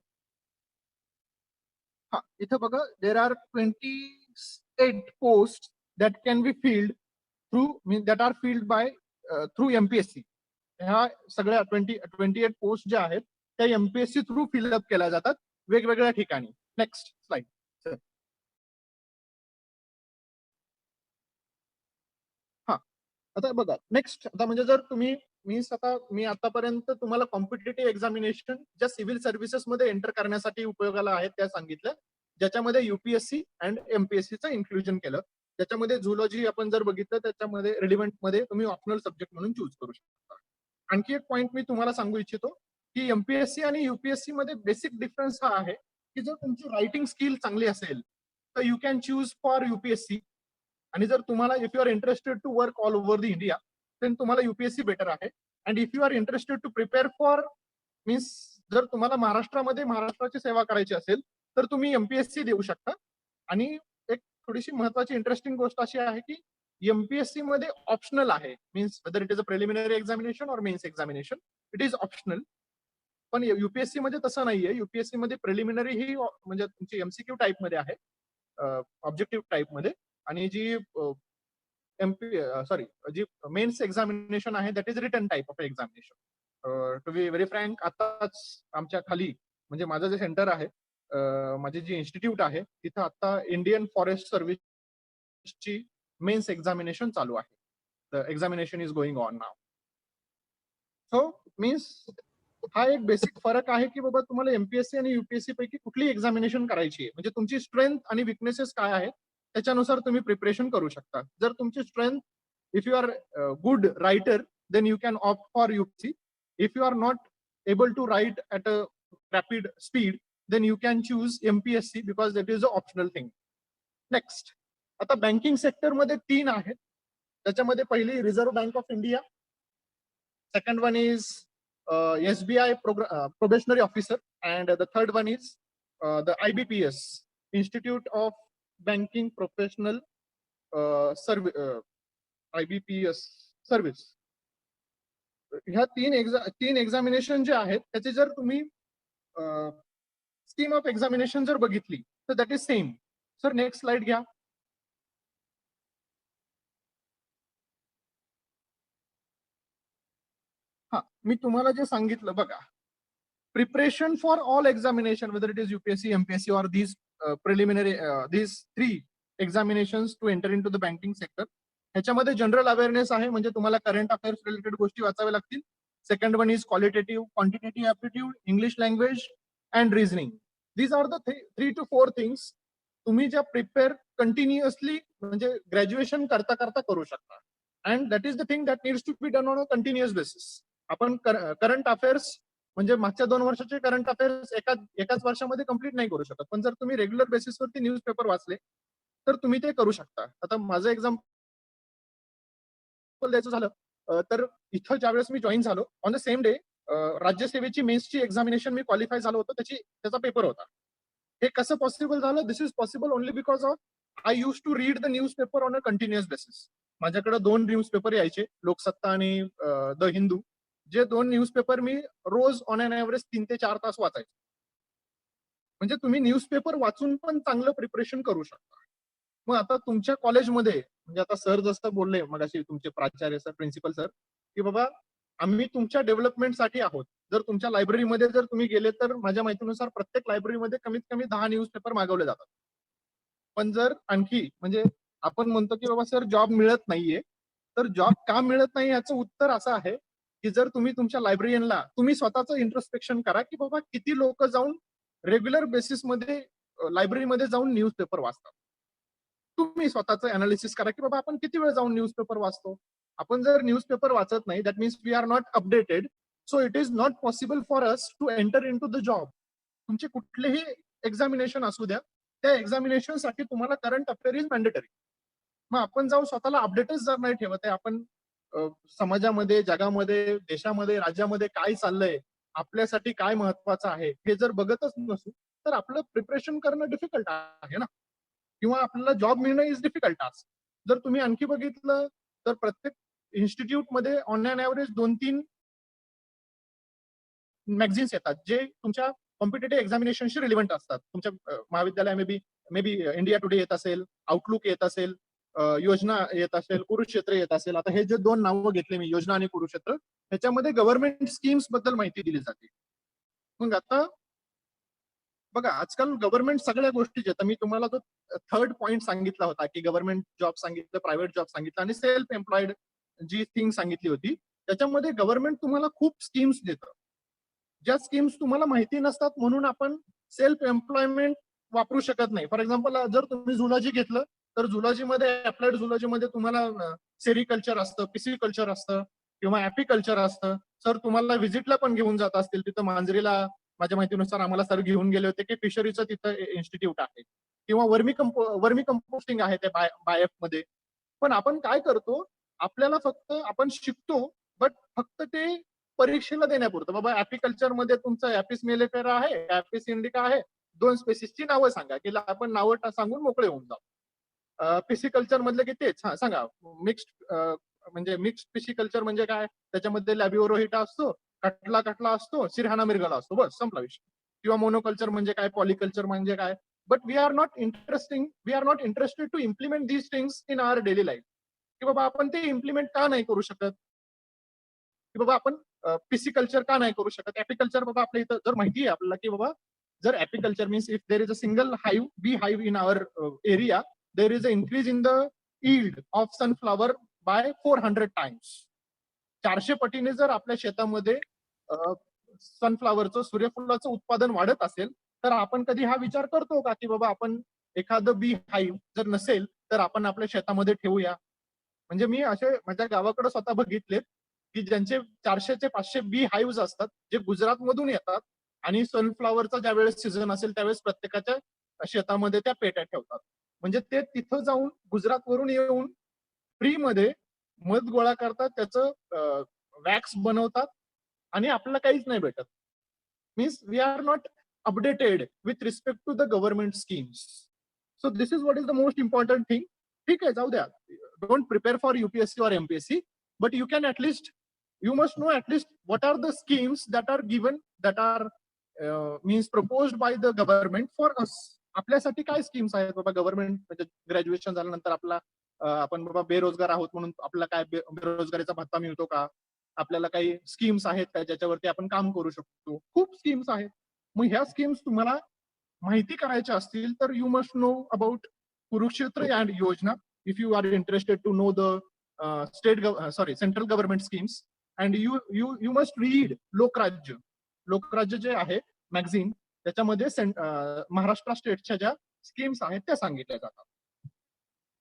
हा, इथं बघा, there are 28 post that can be filled through MPSC. ह्या सगळ्या 28 पोस्ट ज्या आहेत त्या एमपीएससी थ्रू फिलअप केल्या जातात वेगवेगळ्या ठिकाणी. Next slide. हा, आता बघा नेक्स्ट. आता म्हणजे जर तुम्ही मी आतापर्यंत तुम्हाला कॉम्पिटेटिव्ह एक्झामिनेशन ज्या सिव्हिल सर्व्हिसेस मध्ये एंटर करण्यासाठी उपयोगाला आहेत त्या सांगितल्या, ज्याच्यामध्ये युपीएससी अँड एमपीएससीचं इन्क्लुजन केलं. त्याच्यामध्ये झुलॉजी आपण जर बघितलं त्याच्यामध्ये रिलिव्हंट मध्ये तुम्ही ऑप्शनल सब्जेक्ट म्हणून चूज करू शकता. आणखी एक पॉईंट मी तुम्हाला सांगू इच्छितो की एमपीएससी आणि युपीएससी मध्ये बेसिक डिफरन्स हा आहे की जर तुमची रायटिंग स्किल चांगली असेल तर you can choose for UPSC. आणि जर तुम्हाला if you are interested to work all over the India तर तुम्हाला युपीएससी बेटर आहे. And if you are interested to prepare for means जर तुम्हाला महाराष्ट्रामध्ये महाराष्ट्राची सेवा करायची असेल तर तुम्ही एमपीएससी देऊ शकता. आणि एक थोडीशी महत्वाची इंटरेस्टिंग गोष्ट अशी आहे की एमपीएससी मध्ये ऑप्शनल आहे, means whether it is a preliminary examination और mains examination, it is optional. पण युपीएससी मध्ये तसं नाहीये. युपीएससी मध्ये प्रिलिमिनरी ही म्हणजे तुमची एमसीक्यू टाईप मध्ये आहे, ऑब्जेक्टिव्ह टाईप मध्ये. आणि जी जी मेन्स एक्झामिनेशन आहे that is written type of examination. To be very frank, आताच आमच्या खाली म्हणजे माझं जे सेंटर आहे, माझी जी इन्स्टिट्यूट आहे तिथं आता इंडियन फॉरेस्ट सर्व्हिसची मेन्स एक्झामिनेशन चालू आहे. The examination is going on now. So means हा एक बेसिक फरक आहे की बाबा तुम्हाला एमपीएससी आणि युपीएससी पैकी कुठली एक्झामिनेशन करायची आहे, म्हणजे तुमची स्ट्रेंथ आणि विकनेसेस काय आहेत त्याच्यानुसार तुम्ही प्रिपरेशन करू शकता. जर तुमची strength, if you are good writer then you can opt for UPSC. If you are not able to write at a rapid speed then you can choose MPSC because that is a optional thing. Next. आता बँकिंग सेक्टरमध्ये 3 आहेत. त्याच्यामध्ये पहिली reserve bank of India, second one is SBI probationary officer, and the third one is the IBPS, Institute of Banking Professional IBPS service. ह्या तीन एक्झामिनेशन जे आहेत त्याचे जर तुम्ही स्कीम ऑफ एक्झामिनेशन जर बघितली तर that is same. Sir next slide घ्या. हा, मी तुम्हाला जे सांगितलं बघा, preparation for all examination weather it is UPSC, MPSC और these preliminary these 3 examinations to enter into the banking sector. ह्याच्यामध्ये जनरल अवेअरनेस आहे, म्हणजे तुम्हाला करंट अफेअर्स रिलेटेड गोष्टी वाचाव्या लागतील. Second one is quantitative aptitude, English language and reasoning. These are the 3 to 4 things तुम्ही ज्या प्रिपेअर कंटिन्युअसली म्हणजे ग्रॅज्युएशन करता करता करू शकता. And that is the thing that needs to be done on a continuous basis. आपण करंट अफेअर्स म्हणजे मागच्या 2 वर्षाचे करंट अफेअर्स एकाच वर्षामध्ये कम्प्लीट नाही करू शकत, पण जर तुम्ही रेग्युलर बेसिसवरती न्यूजपेपर वाचले तर तुम्ही ते करू शकता. आता माझं एक्झाम्पल द्यायचं झालं तर इथं ज्यावेळेस मी जॉईन झालो ऑन द सेम डे राज्यसेवेची मेन्सची एक्झामिनेशन मी क्वालिफाय झालो होतो, त्याचा पेपर होता. हे कसं पॉसिबल झालं? This is possible only because of I use to read the newspaper on a continuous basis. माझ्याकडे 2 न्यूजपेपर यायचे, लोकसत्ता आणि द हिंदू. जे 2 न्यूजपेपर मी रोज ऑन एन एव्हरेज 3 ते 4 तास वाचायचो. म्हणजे तुम्ही न्यूजपेपर वाचून पण चांगलं प्रिपरेशन करू शकता. मग आता तुमच्या कॉलेजमध्ये म्हणजे आता सर जसं बोलले मगाशी तुमचे प्राचार्य सर, प्रिन्सिपल सर, की बाबा आम्ही तुमच्या डेव्हलपमेंटसाठी आहोत. जर तुमच्या लायब्ररीमध्ये जर तुम्ही गेले तर माझ्या माहितीनुसार प्रत्येक लायब्ररीमध्ये कमीत कमी 10 न्यूजपेपर मागवले जातात. पण जर आणखी म्हणजे आपण म्हणतो की बाबा सर जॉब मिळत नाहीये, तर जॉब का मिळत नाही याचं उत्तर असं आहे की जर तुम्ही तुमच्या लायब्ररीयनला तुम्ही स्वतःचं इंट्रोस्पेक्शन करा की बाबा किती लोक जाऊन रेग्युलर बेसिसमध्ये लायब्ररीमध्ये जाऊन न्यूजपेपर वाचतात. तुम्ही स्वतःचं अनालिसिस करा की बाबा आपण किती वेळ जाऊन न्यूजपेपर वाचतो. आपण जर न्यूजपेपर वाचत नाही that means we are not updated. So it is not possible for us to enter in to the job. तुमचे कुठलेही एक्झामिनेशन असू द्या, त्या एक्झामिनेशनसाठी तुम्हाला करंट अफेअर इज मॅन्डेटरी. मग आपण जाऊन स्वतःला अपडेटच जर नाही ठेवत आहे, आपण समाजामध्ये, जगामध्ये, देशामध्ये, राज्यामध्ये काय चाललंय, आपल्यासाठी काय महत्वाचं आहे हे जर बघतच नसू तर आपलं प्रिपरेशन करणं डिफिकल्ट आहे ना, किंवा आपल्याला जॉब मिळणं इज डिफिकल्ट टास्क. जर तुम्ही आणखी बघितलं तर प्रत्येक इन्स्टिट्यूटमध्ये ऑन एन ऍव्हरेज 2-3 मॅगझिन्स येतात जे तुमच्या कॉम्पिटेटिव्ह एक्झामिनेशनशी रिलेव्हंट असतात. तुमच्या महाविद्यालय मे बी इंडिया टुडे येत असेल, आउटलुक येत असेल, योजना येत असेल, कुरुक्षेत्र येत असेल. आता हे जे 2 नावं घेतले मी, योजना आणि कुरुक्षेत्र, ह्याच्यामध्ये गव्हर्नमेंट स्कीम्स बद्दल माहिती दिली जाते. मग आता बघा आजकाल गव्हर्नमेंट सगळ्या गोष्टी जे मी तुम्हाला जो थर्ड पॉईंट सांगितला होता की गव्हर्नमेंट जॉब सांगितलं, प्रायव्हेट जॉब सांगितलं आणि सेल्फ एम्प्लॉईड जी थिंग सांगितली होती, त्याच्यामध्ये गव्हर्नमेंट तुम्हाला खूप स्कीम्स देतं. ज्या स्कीम्स तुम्हाला माहिती नसतात म्हणून आपण सेल्फ एम्प्लॉयमेंट वापरू शकत नाही. फॉर एक्झाम्पल जर तुम्ही झुलॉजी घेतलं तर झुलॉजीमध्ये, अप्लाइड झुलॉजीमध्ये तुम्हाला सेरिकल्चर असतं, पिसिकल्चर असतं किंवा ॲपिकल्चर असतं. सर तुम्हाला व्हिजिटला पण घेऊन जात असतील तिथं मांजरीला. माझ्या माहितीनुसार आम्हाला सर घेऊन गेले होते की फिशरीचं तिथं इन्स्टिट्यूट आहे किंवा वर्मी कंपोस्टिंग आहे ते बायएफ मध्ये. पण आपण काय करतो, आपल्याला फक्त आपण शिकतो बट फक्त ते परीक्षेला देण्यापुरतं. बाबा ऍपिकल्चर मध्ये तुमचं ऍपिस मेलिफेरा आहे, ऍपिस इंडिका आहे, 2 स्पेसिसची नावं सांगा की आपण नावं सांगून मोकळे होऊन जाऊ. पिसिकल्चर मधले की तेच सांगा. मिक्स्ड म्हणजे मिक्स्ड पिसिकल्चर म्हणजे काय, त्याच्यामध्ये लॅबिओरोहिटा असतो, कटला असतो, सिरहाना मिरगला असतो, बस संपला विषय. किंवा मोनोकल्चर म्हणजे काय, पॉलिकल्चर म्हणजे काय. But we are not interested to implement these things in our daily life. की बाबा आपण ते इम्प्लिमेंट का नाही करू शकत, की बाबा आपण पिसिकल्चर का नाही करू शकत. ऍपिकल्चर बाबा आपल्या इथं जर माहिती आहे आपल्याला की बाबा जर apiculture means if there is a single hive, bee hive in our area, there is a increase in the yield of sunflower by 400 times. 400 पटीने जर आपल्या शेतामध्ये सनफ्लॉवरचं, सूर्यफुलाचं उत्पादन वाढत असेल तर आपण कधी हा विचार करतो का की बाबा आपण एखादं बी हाईव्ह जर नसेल तर आपण आपल्या शेतामध्ये ठेवूया. म्हणजे मी असे माझ्या गावाकडे स्वतः बघितलेत की ज्यांचे 400 ते 500 बी हाईव्ह असतात, जे गुजरात मधून येतात आणि सनफ्लॉवरचा ज्या वेळेस सीझन असेल त्यावेळेस प्रत्येकाच्या शेतामध्ये त्या पेट्या ठेवतात. म्हणजे ते तिथं जाऊन गुजरात वरून येऊन फ्री मध्ये मध गोळा करतात, त्याचं वॅक्स बनवतात आणि आपल्याला काहीच नाही भेटत. Means we are not updated with respect to the government schemes. So this is what is the most important thing. ठीक आहे, जाऊ द्या, don't prepare for UPSC or MPSC, but you can at least, you must know at least what are the schemes that are given, that are means proposed by the government for us. आपल्यासाठी काय स्कीम्स आहेत बाबा गव्हर्नमेंट, म्हणजे ग्रॅज्युएशन झाल्यानंतर आपला आपण बाबा बेरोजगार आहोत म्हणून आपल्याला काय बेरोजगारीचा भत्ता मिळतो का, आपल्याला काही स्कीम्स आहेत का ज्याच्यावरती आपण काम करू शकतो. खूप स्कीम्स आहेत. मग ह्या स्कीम्स तुम्हाला माहिती करायच्या असतील तर you must know about Kurukshetra and योजना. if you are interested to know the central government schemes, and you must read Lokrajya जे आहे मॅगझिन, त्याच्यामध्ये महाराष्ट्र स्टेटच्या ज्या स्कीम्स आहेत त्या सांगितल्या जातात.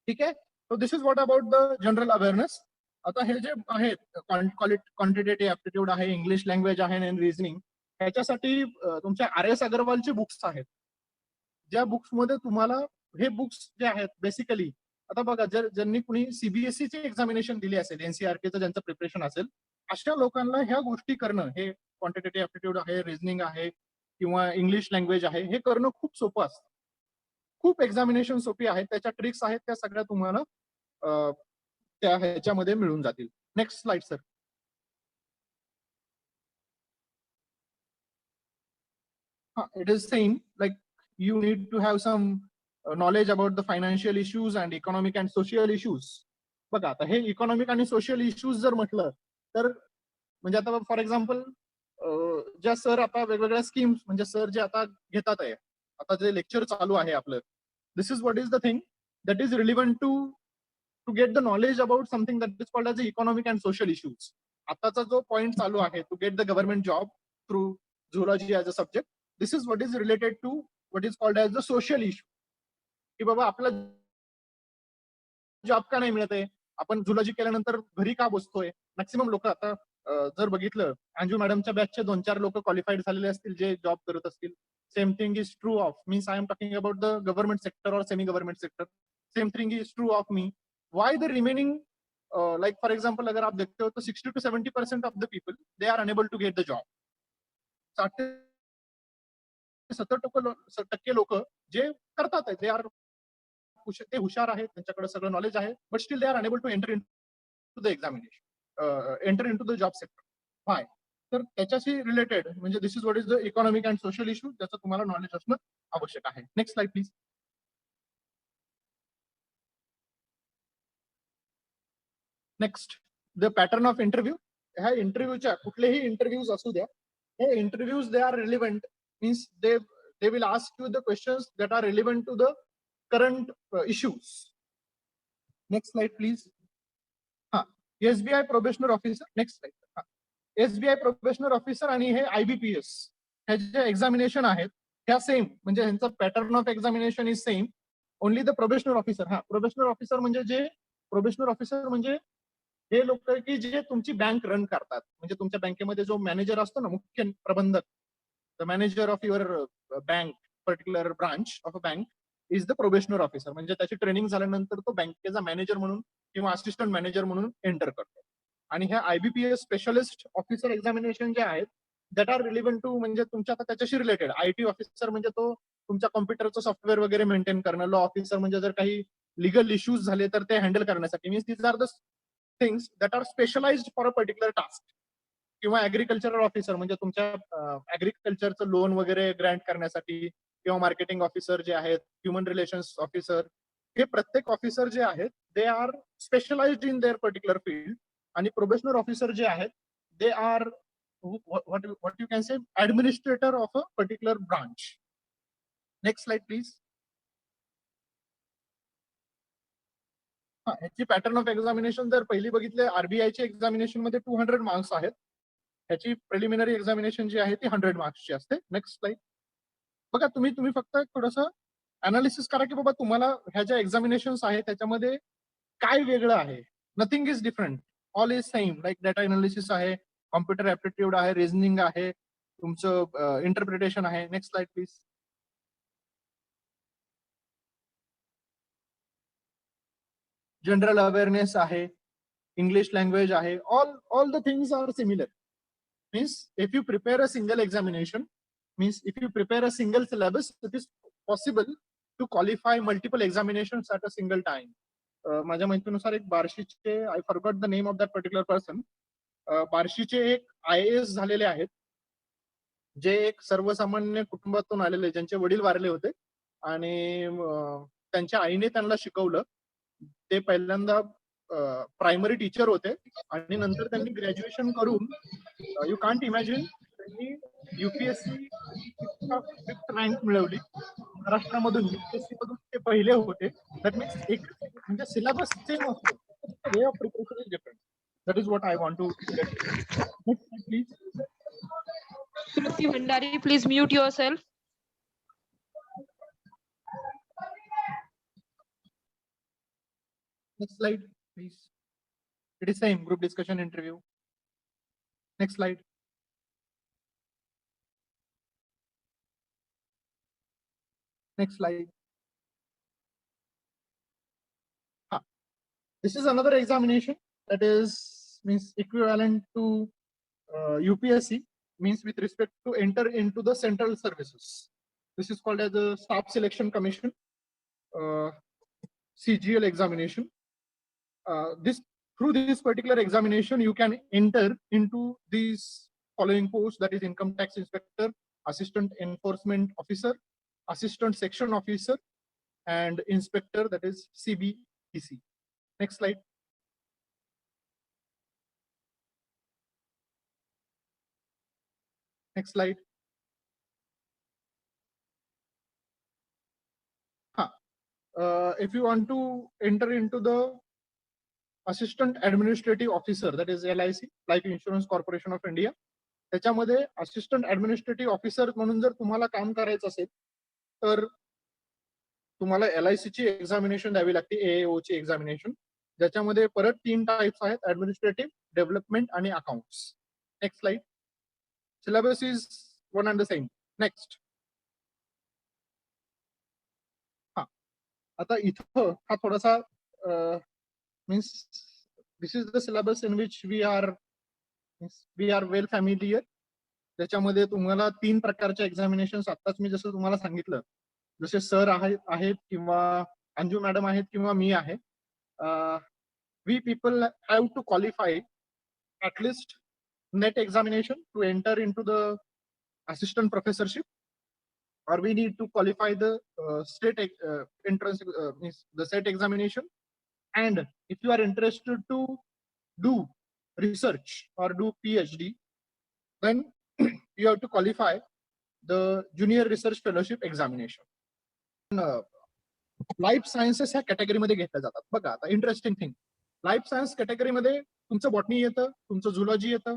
ठीक आहे, so this is what about the general awareness. आता हे जे आहेत क्वांटिटेटिव्ह ऍप्टिट्यूड आहे, इंग्लिश लँग्वेज आहे आणि रिझनिंग, ह्याच्यासाठी तुमच्या RS अग्रवालचे बुक्स आहेत. ज्या बुक्समध्ये तुम्हाला हे बुक्स जे आहेत बेसिकली, आता बघा ज्यांनी कुणी CBSE चे एक्झामिनेशन दिले असेल, NCERTचं ज्यांचं प्रिपरेशन असेल, अशा लोकांना ह्या गोष्टी करणं, हे क्वांटिटेटिव्ह ऍप्टिट्यूड आहे, रिझनिंग आहे, किंवा इंग्लिश लँग्वेज आहे, हे करणं खूप सोपं असतं. खूप एक्झामिनेशन सोपी आहेत, त्याच्या ट्रिक्स आहेत, त्या सगळ्या तुम्हाला त्या ह्याच्यामध्ये मिळून जातील. Next slide sir. It is same, like you need to have some knowledge about the financial issues and economic and social issues. बघा आता हे इकॉनॉमिक आणि सोशल इश्यूज जर म्हटलं तर म्हणजे आता फॉर एक्झाम्पल ज्या सर आता वेगवेगळ्या स्कीम्स म्हणजे सर जे आता घेतात आहे, आता जे लेक्चर चालू आहे आपलं, this is what is the thing that is relevant to get the knowledge about something that is called as economic and social issues. आताचा जो पॉईंट चालू आहे to get the government job through zoology as a subject, this is what is related to what is called as the social issue. की बाबा आपला जॉब का नाही मिळत आहे, आपण झुलॉजी केल्यानंतर घरी का बसतोय. मॅक्सिमम लोक आता जर बघितलं अंजू मॅडमच्या बॅचचे 2-4 लोक क्वालिफाईड झालेले असतील जे जॉब करत असतील. Same thing is true of means I am talking about the government sector और semi government sector. Same thing is true of me. Why the remaining like for example अगर आप देखते हो तो 60 to 70% of the people they are unable to get the job. 60 ते 70% लोक जे करतात ते आर ते हुशार आहेत, त्यांच्याकडे सगळं नॉलेज आहे, but still they are unable to enter in to the examination, enter in to the job sector. Why? तर त्याच्याशी रिलेटेड म्हणजे this is what is the economic and social issue, त्याचं तुम्हाला नॉलेज असणं आवश्यक आहे. Next slide please. Next the pattern of interview. ह्या इंटरव्ह्यूच्या कुठलेही इंटरव्ह्यूज असू द्या, हे interviews they are relevant means they will ask you the questions that are relevant to the current issues. Next slide please. SBI probationer officer. Next slide. SBI probationer officer आणि हे आयबीपीएस हे जे एक्झामिनेशन आहेत ह्या सेम म्हणजे ह्यांचं pattern of examination is same. Only the probationer officer. Probationer officer म्हणजे हे लोक की जे तुमची बँक रन करतात. म्हणजे तुमच्या बँकेमध्ये जो मॅनेजर असतो ना, मुख्य प्रबंधक, the manager of your bank, particular branch of a bank is the probationer officer. म्हणजे त्याची ट्रेनिंग झाल्यानंतर तो बँकेचा मॅनेजर म्हणून किंवा असिस्टंट मॅनेजर म्हणून एंटर करतो. आणि ह्या आयबीपीएस स्पेशलिस्ट ऑफिसर एक्झामिनेशन जे आहेत दॅट आर रिलिव्हंट टू म्हणजे तुमच्या आता त्याच्याशी रिलेटेड. आयटी ऑफिसर म्हणजे तो तुमच्या कॉम्प्युटरचं सॉफ्टवेअर वगैरे मेंटेन करणं. लॉ ऑफिसर म्हणजे जर काही लिगल इश्यूज झाले तर ते हँडल करण्यासाठी. Means these are the things that are specialised for a particular task. किंवा ऍग्रिकल्चरल ऑफिसर म्हणजे तुमच्या ऍग्रिकल्चरचं लोन वगैरे ग्रँट करण्यासाठी. किंवा मार्केटिंग ऑफिसर जे आहेत, ह्युमन रिलेशन्स ऑफिसर, हे प्रत्येक ऑफिसर जे आहेत they are specialised in their particular field. आणि प्रोबेशनर ऑफिसर जे आहेत they are what you can say administrator of a particular branch. Next slide please. ह्याची पॅटर्न ऑफ एक्झामिनेशन जर पहिली बघितले आरबीआयची एक्झामिनेशन मध्ये 200 मार्क्स आहेत. ह्याची प्रिलिमिनरी एक्झामिनेशन जी आहे ती 100 मार्क्सची असते. Next slide. बघा तुम्ही फक्त थोडंसं अनालिसिस करा की बाबा तुम्हाला ह्या ज्या एक्झामिनेशन्स आहेत त्याच्यामध्ये काय वेगळं आहे. Nothing is different, all is same. Like data analysis आहे, कॉम्प्युटर ऍप्टिट्यूड आहे, रिझनिंग आहे, तुमचं इंटरप्रिटेशन आहे. Next slide please. General awareness आहे, इंग्लिश लँग्वेज आहे. All the things are similar. Means if you prepare a single examination means if you prepare a single syllabus, it is possible to qualify multiple examinations at a single time. माझ्या माहितीनुसार एक बार्शीचे, I forgot the name of that particular person, बार्शीचे एक IAS झालेले आहेत जे एक सर्वसामान्य कुटुंबातून आलेले, ज्यांचे वडील वारले होते आणि त्यांच्या आईने त्यांना शिकवलं. ते पहिल्यांदा प्रायमरी टीचर होते आणि नंतर त्यांनी ग्रॅज्युएशन करून यू कांट इमॅजिन त्यांनी युपीएससी रँक मिळवली. महाराष्ट्रामधून युपीएससी मधून ते पहिले होते. दॅट मीन्स एक म्हणजे सिलेबस सेम असतो, way of preparation is different. That is what I want to get. Next please. Shruti Bhandari, please mute yourself. Next slide, please. It is same group discussion interview. Next slide. Next slide. This is another examination that is means equivalent to UPSC. means with respect to enter into the central services. This is called as the Staff Selection Commission, CGL examination. Through this particular examination, you can enter into these following posts, that is Income Tax Inspector, Assistant Enforcement Officer, Assistant Section Officer, and Inspector, that is CBEC. Next slide. Next slide. If you want to enter into the Assistant Administrative Officer, that is LIC, Life Insurance Corporation of India, त्याच्यामध्ये असिस्टंट ऍडमिनिस्ट्रेटिव्ह ऑफिसर म्हणून जर तुम्हाला काम करायचं असेल तर तुम्हाला LIC ची एक्झामिनेशन द्यावी लागते, AAO ची एक्झामिनेशन, ज्याच्यामध्ये परत 3 टाइप्स आहेत, ऍडमिनिस्ट्रेटिव्ह, डेव्हलपमेंट आणि accounts. Next slide. Syllabus is one and the same. Next. आता इथं हा थोडासा means this is the syllabus in which we are well familiar. त्याच्यामध्ये तुम्हाला 3 प्रकारच्या एक्झामिनेशन आताच मी जसं तुम्हाला सांगितलं, जसे सर आहेत किंवा अंजू मॅडम आहेत किंवा मी आहे, we people have to qualify at least NET examination to enter into the assistant professorship, or we need to qualify the state entrance, means the SET examination. And if you are interested to do research or do PhD, then you have to qualify the junior research fellowship examination. Life sciences ह्या कॅटेगरीमध्ये घेतल्या जातात. बघा आता इंटरेस्टिंग थिंग, लाईफ सायन्स कॅटेगरीमध्ये तुमचं बॉटनी येतं, तुमचं झुलॉजी येतं,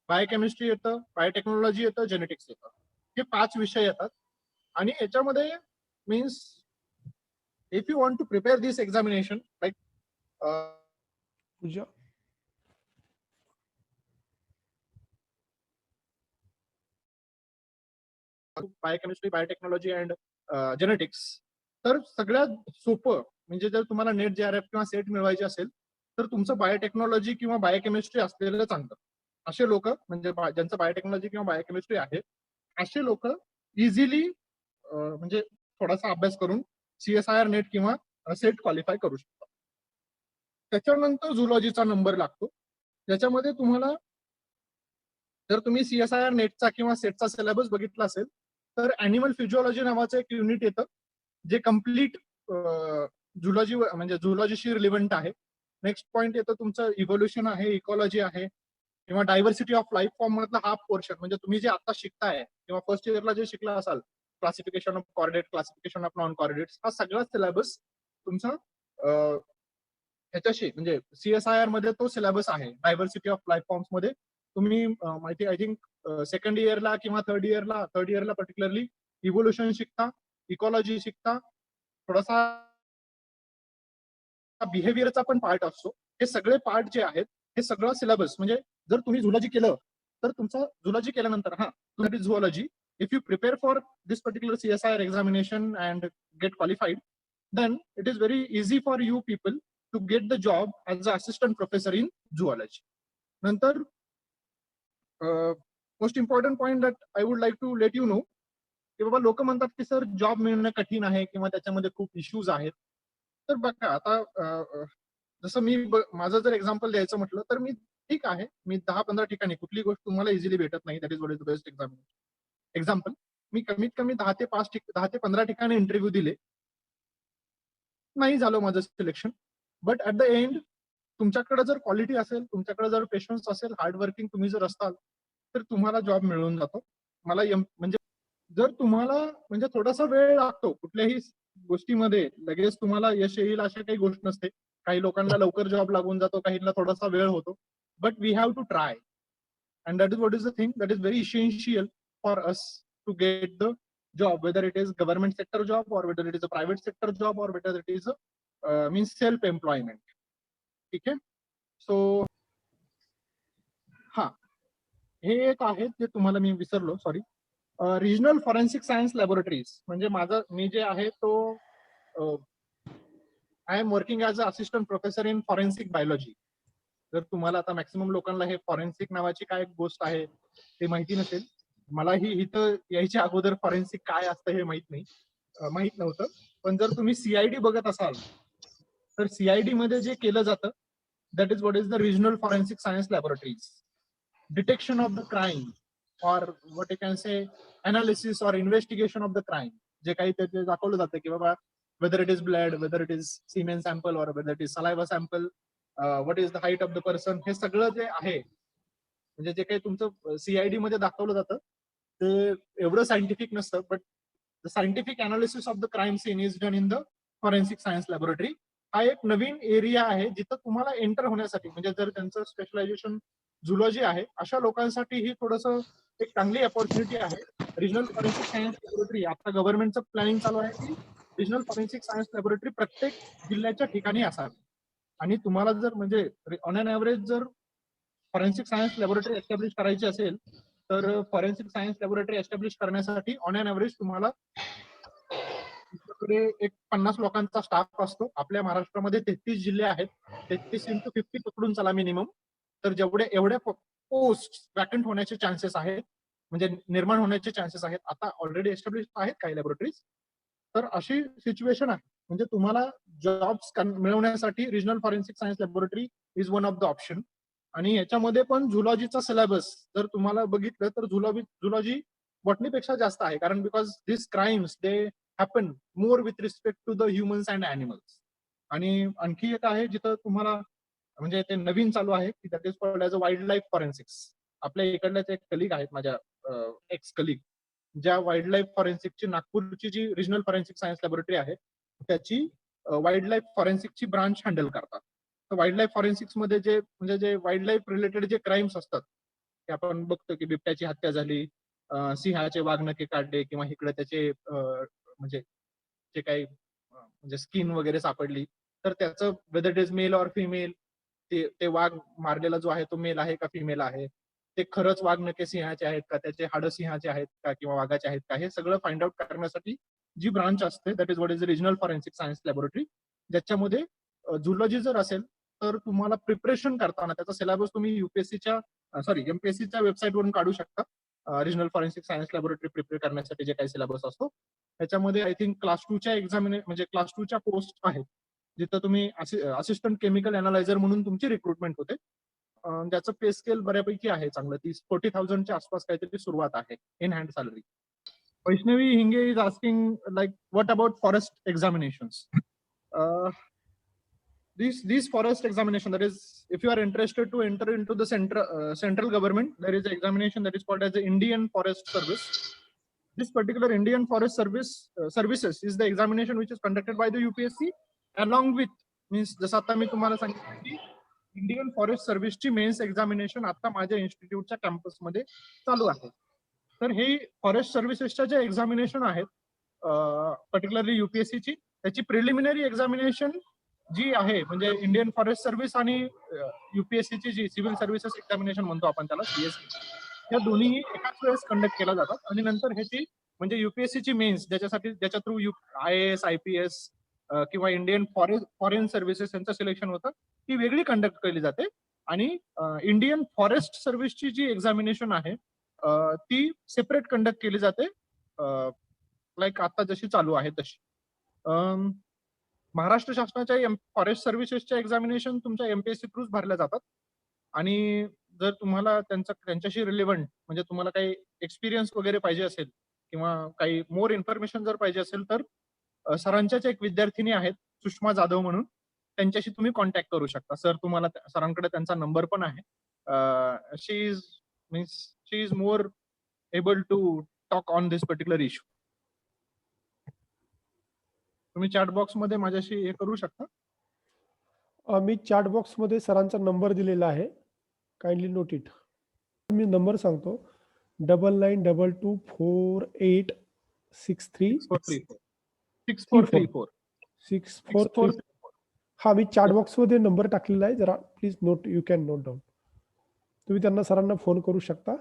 बायोकेमिस्ट्री येतं, बायोटेक्नॉलॉजी येतं, जेनेटिक्स येतं. हे 5 विषय येतात. आणि याच्यामध्ये means if you want to prepare this examination like पूजा, बायोकेमिस्ट्री, बायोटेक्नॉलॉजी अँड जेनेटिक्स, तर सगळ्यात सोपं म्हणजे जर तुम्हाला नेट JRF किंवा सेट मिळवायचे असेल तर तुमचं बायोटेक्नॉलॉजी किंवा बायोकेमिस्ट्री असलेलं चांगलं. असे लोक म्हणजे ज्यांचं बायोटेक्नॉलॉजी किंवा बायोकेमिस्ट्री आहे, असे लोक इझिली म्हणजे थोडासा अभ्यास करून CSIR नेट किंवा सेट क्वालिफाय करू शकतात. त्याच्यानंतर झुलॉजीचा नंबर लागतो, ज्याच्यामध्ये तुम्हाला जर तुम्ही CSIR नेटचा किंवा सेटचा सिलेबस बघितला असेल तर ॲनिमल फिजिओलॉजी नावाचं एक युनिट येतं, जे कम्प्लीट झुलॉजी म्हणजे झुलॉजीशी रिलेव्हंट आहे. नेक्स्ट पॉईंट येतं तुमचं इव्होल्युशन आहे, इकॉलॉजी आहे किंवा डायव्हर्सिटी ऑफ लाईफ फॉर्म मधला हा पोर्शन, म्हणजे तुम्ही जे आता शिकताय किंवा फर्स्ट इयरला जे शिकला असाल, classification of coordinate, classification of non coordinates, हा सगळा सिलेबस तुमचा ह्याच्याशी म्हणजे CSIR मध्ये तो सिलेबस आहे. डायव्हर्सिटी ऑफ लाईफ फॉर्म्स मध्ये तुम्ही माहिती आय थिंक सेकंड इयरला किंवा थर्ड इयरला पर्टिक्युलरली इव्होल्युशन शिकता, इकॉलॉजी शिकता, थोडासा बिहेवियरचा पण पार्ट असतो. हे सगळे पार्ट जे आहेत हे सगळं सिलेबस म्हणजे जर तुम्ही झुलॉजी केलं तर तुमचं झुलॉजी केल्यानंतर that is zoology. If you prepare for this particular CSIR examination and get qualified, then it is very easy for you people to get the job as an assistant professor in zoology. Nantar, most important point that I would like to let you know, की बाबा लोक म्हणतात की सर जॉब मिळणं कठीण आहे किंवा त्याच्यामध्ये खूप इश्यूज आहेत. तर बघा आता जसं मी माझं जर एक्झाम्पल द्यायचं म्हटलं तर मी ठीक आहे, मी 10-15 ठिकाणी कुठली गोष्ट तुम्हाला इझिली भेटत नाही, that is what is the best example. मी कमीत कमी 10 ते 15 ठिकाणी इंटरव्ह्यू दिले, नाही झालं माझं selection. But at the end तुमच्याकडे जर क्वालिटी असेल, तुमच्याकडे जर पेशन्स असेल, हार्डवर्किंग तुम्ही जर असाल तर तुम्हाला जॉब मिळून जातो. मला म्हणजे जर तुम्हाला म्हणजे थोडासा वेळ लागतो कुठल्याही गोष्टीमध्ये, लगेच तुम्हाला यश येईल अशा काही गोष्ट नसते. काही लोकांना लवकर जॉब लागून जातो, काहींना थोडासा वेळ होतो. But we have to try, and that is what is the thing that is very essential for us to get the job, whether it is government sector job or whether it is a private sector job or whether it is means self employment. ठीक आहे. सो हे एक आहे जे तुम्हाला मी विसरलो, sorry. Regional forensic science laboratories म्हणजे मी जे आहे तो I am working as a assistant professor in forensic biology. जर तुम्हाला आता मॅक्सिमम लोकांना हे फॉरेन्सिक नावाची काय गोष्ट आहे ते माहिती नसेल. मलाही इथं यायच्या अगोदर फॉरेन्सिक काय असतं हे माहित नव्हतं. पण जर तुम्ही CID बघत असाल तर CID मध्ये जे केलं जातं that is what is the regional forensic science laboratories. Detection of the crime और what you can say analysis और इन्व्हेस्टिगेशन ऑफ द क्राईम, जे काही ते दाखवलं जातं की बाबा whether it is blood, whether it is semen sample or whether it is saliva sample, what is the height of the person, हे सगळं जे आहे म्हणजे जे काही तुमचं CID मध्ये दाखवलं जातं ते एवढं सायंटिफिक नसतं. But the scientific analysis of the crime scene is done in the forensic science laboratory. हा एक नवीन एरिया आहे जिथं तुम्हाला एंटर होण्यासाठी, म्हणजे जर त्यांचं स्पेशलायझेशन झुलॉजी आहे अशा लोकांसाठी ही थोडंसं एक चांगली अपॉर्च्युनिटी आहे. रिजनल फॉरेन्सिक सायन्स लॅबोरेटरी आता गव्हर्नमेंटचं प्लॅनिंग चालू आहे की रिजनल फॉरेन्सिक सायन्स लॅबोरेटरी प्रत्येक जिल्ह्याच्या ठिकाणी असावी. आणि तुम्हाला जर म्हणजे ऑन अन ऍव्हरेज जर फॉरेन्सिक सायन्स लॅबोरेटरी एस्टॅब्लिश करायची असेल तर फॉरेन्सिक सायन्स लॅबोरेटरी एस्टॅब्लिश करण्यासाठी ऑन अन ऍव्हरेज तुम्हाला एक 50 लोकांचा स्टाफ असतो. आपल्या महाराष्ट्रामध्ये 33 जिल्हे आहेत. 33 into 50 पकडून चला मिनिमम. तर एवढ्या पोस्ट वॅकंट होण्याचे चान्सेस आहेत, म्हणजे निर्माण होण्याचे चान्सेस आहेत. आता ऑलरेडी एस्टॅब्लिश आहेत काही लॅबोरेटरीज. तर अशी सिच्युएशन आहे. म्हणजे तुम्हाला जॉब्स मिळवण्यासाठी regional forensic science laboratory is one of the option. आणि याच्यामध्ये पण झुलॉजीचा सिलेबस जर तुम्हाला बघितलं तर झुलॉजी बॉटनीपेक्षा जास्त आहे. कारण because this crimes they happen more with respect to the humans and animals. आणि आणखी एक आहे जिथं तुम्हाला म्हणजे ते नवीन चालू आहे की that is called as a wild life forensics. आपल्या इकडल्याच एक कलिग आहेत माझ्या एक्स कलिग, ज्या वाईल्ड लाईफ फॉरेन्सिकची नागपूरची जी रिजनल फॉरेन्सिक सायन्स लॅबोरेटरी आहे त्याची वाईल्ड लाईफ फॉरेन्सिकची ब्रांच हँडल करतात. तर वाईल्ड लाईफ फॉरेन्सिक्स मध्ये जे वाईल्ड लाईफ रिलेटेड जे क्राईम्स असतात ते आपण बघतो की बिबट्याची हत्या झाली, सिंहाचे वाघनखे काढले किंवा इकडे त्याचे म्हणजे जे काही म्हणजे स्किन वगैरे सापडली तर त्याचं weather it is male or female, ते वाघ मारलेला जो आहे तो मेल आहे का फिमेल आहे, ते खरंच वाघनखे सिंहाचे आहेत का, त्याचे हाडं सिंहाचे आहेत का किंवा वाघाचे आहेत का, हे सगळं फाइंड आउट करण्यासाठी जी ब्रांच असते that is what is regional forensic science laboratory. ज्याच्यामध्ये झुलॉजी जर असेल तर तुम्हाला प्रिपरेशन करताना त्याचा सिलेबस तुम्ही एमपीएससीच्या वेबसाईटवरून काढू शकता. Regional forensic science laboratory prepare करण्यासाठी जे काही सिलेबस असतो त्याच्यामध्ये आय थिंक क्लास 2च्या म्हणजे क्लास 2च्या पोस्ट आहेत जिथं तुम्ही असिस्टंट केमिकल अनालायझर म्हणून तुमची रिक्रुटमेंट होते. ज्याचं पे स्केल बऱ्यापैकी आहे चांगलं, 40,000च्या आसपास काहीतरी सुरुवात आहे in hand salary. Vaishnavi Hinge is asking like what about forest examinations. These forest examination, that is if you are interested to enter into the central government, there is an examination that is called as the Indian Forest Service. This particular Indian Forest Services is the examination which is conducted by the UPSC along with means जसं आता मी तुम्हाला सांगितलं की इंडियन फॉरेस्ट सर्व्हिसची मेन्स एक्झामिनेशन आता माझ्या इन्स्टिट्यूटच्या कॅम्पसमध्ये चालू आहे. तर हे फॉरेस्ट सर्व्हिसेसच्या जे एक्झामिनेशन आहेत पर्टिक्युलरली युपीएससीची, त्याची प्रिलिमिनरी एक्झामिनेशन जी आहे म्हणजे इंडियन फॉरेस्ट सर्व्हिस आणि युपीएससीची जी सिव्हिल सर्व्हिसेस एक्झामिनेशन म्हणतो आपण त्याला सीएससी, या दोन्ही एकाच वेळेस कंडक्ट केल्या जातात. आणि नंतर ह्याची म्हणजे युपीएससीची मेन्स ज्याच्या थ्रू IAS IPS किंवा इंडियन फॉरेन सर्व्हिसेस यांचं सिलेक्शन होतं ती वेगळी कंडक्ट केली जाते. आणि इंडियन फॉरेस्ट सर्व्हिसची जी एक्झामिनेशन आहे ती सेपरेट कंडक्ट केली जाते, लाईक आता जशी चालू आहे तशी. महाराष्ट्र शासनाच्या फॉरेस्ट सर्व्हिसेसच्या एक्झामिनेशन तुमच्या एमपीएससी थ्रूच भरल्या जातात. आणि जर तुम्हाला त्यांच्याशी रिलेव्हंट म्हणजे तुम्हाला काही एक्सपिरियन्स वगैरे पाहिजे असेल किंवा काही मोर इन्फॉर्मेशन जर पाहिजे असेल तर सरांच्याच एक विद्यार्थिनी आहेत सुषमा जाधव म्हणून, त्यांच्याशी तुम्ही कॉन्टॅक्ट करू शकता. सरांकडे त्यांचा नंबर पण आहे. She is more able to talk on this particular issue. तुम्ही चॅट बॉक्स मध्ये माझ्याशी हे करू शकता. मी चॅट बॉक्स मध्ये सरांचा नंबर दिलेला आहे, kindly note it. Me number सांगतो 992248636434. हा मी चॅट बॉक्स मध्ये नंबर टाकलेला आहे, जरा please note, you can note down. तुम्ही त्यांना सरांना फोन करू शकता.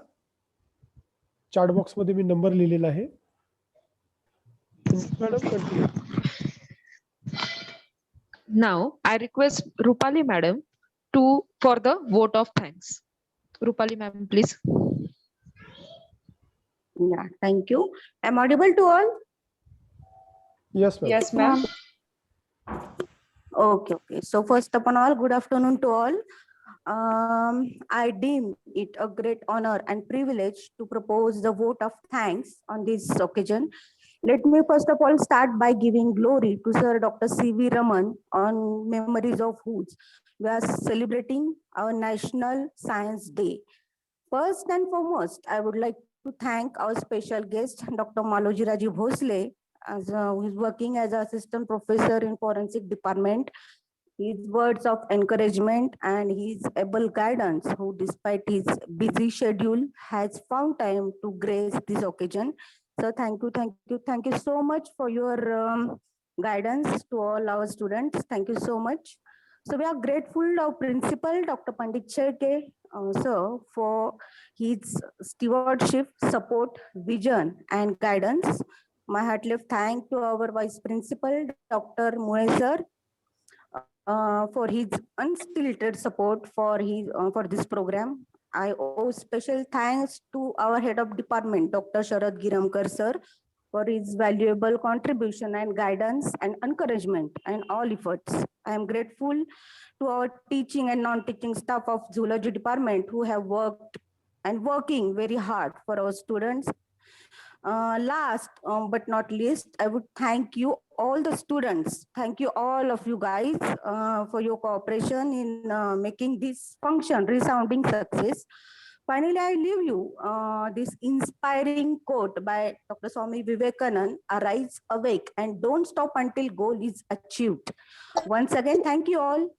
चॅट बॉक्स मध्ये मी नंबर लिहिलेला आहे. Madam continue. Now I request Rupali madam for the vote of thanks. Rupali ma'am, please. Yeah, thank you. Am I audible to all? Yes, ma'am. Yes, ma'am. Okay, okay. So first upon all, good afternoon to all. I deem it a great honor and privilege to propose the vote of thanks on this occasion. Let me first of all start by giving glory to Sir Dr. C.V. Raman on memories of whose we are celebrating our National Science Day. First and foremost, I would like to thank our special guest, Dr. Maloji Raji Bhosle, who is working as assistant professor in forensic department. His words of encouragement and his able guidance, who despite his busy schedule has found time to grace this occasion. So thank you so much for your guidance to all our students. Thank you so much. So we are grateful to Principal Dr. Pandit Sherke, sir, for his stewardship, support, vision, and guidance. My heartily thank to our Vice Principal, Dr. Moe sir, for his unstilted support for this program. I owe special thanks to our head of department, Dr. Sharad Giramkar sir, for his valuable contribution and guidance and encouragement and all efforts. I am grateful to our teaching and non-teaching staff of zoology department who have worked and working very hard for our students. Last but not least, I would thank you all the students. Thank you all of you guys for your cooperation in making this function resounding success. Finally, I leave you this inspiring quote by Dr. Swami Vivekanand: "Arise, awake, and don't stop until goal is achieved." Once again, thank you all.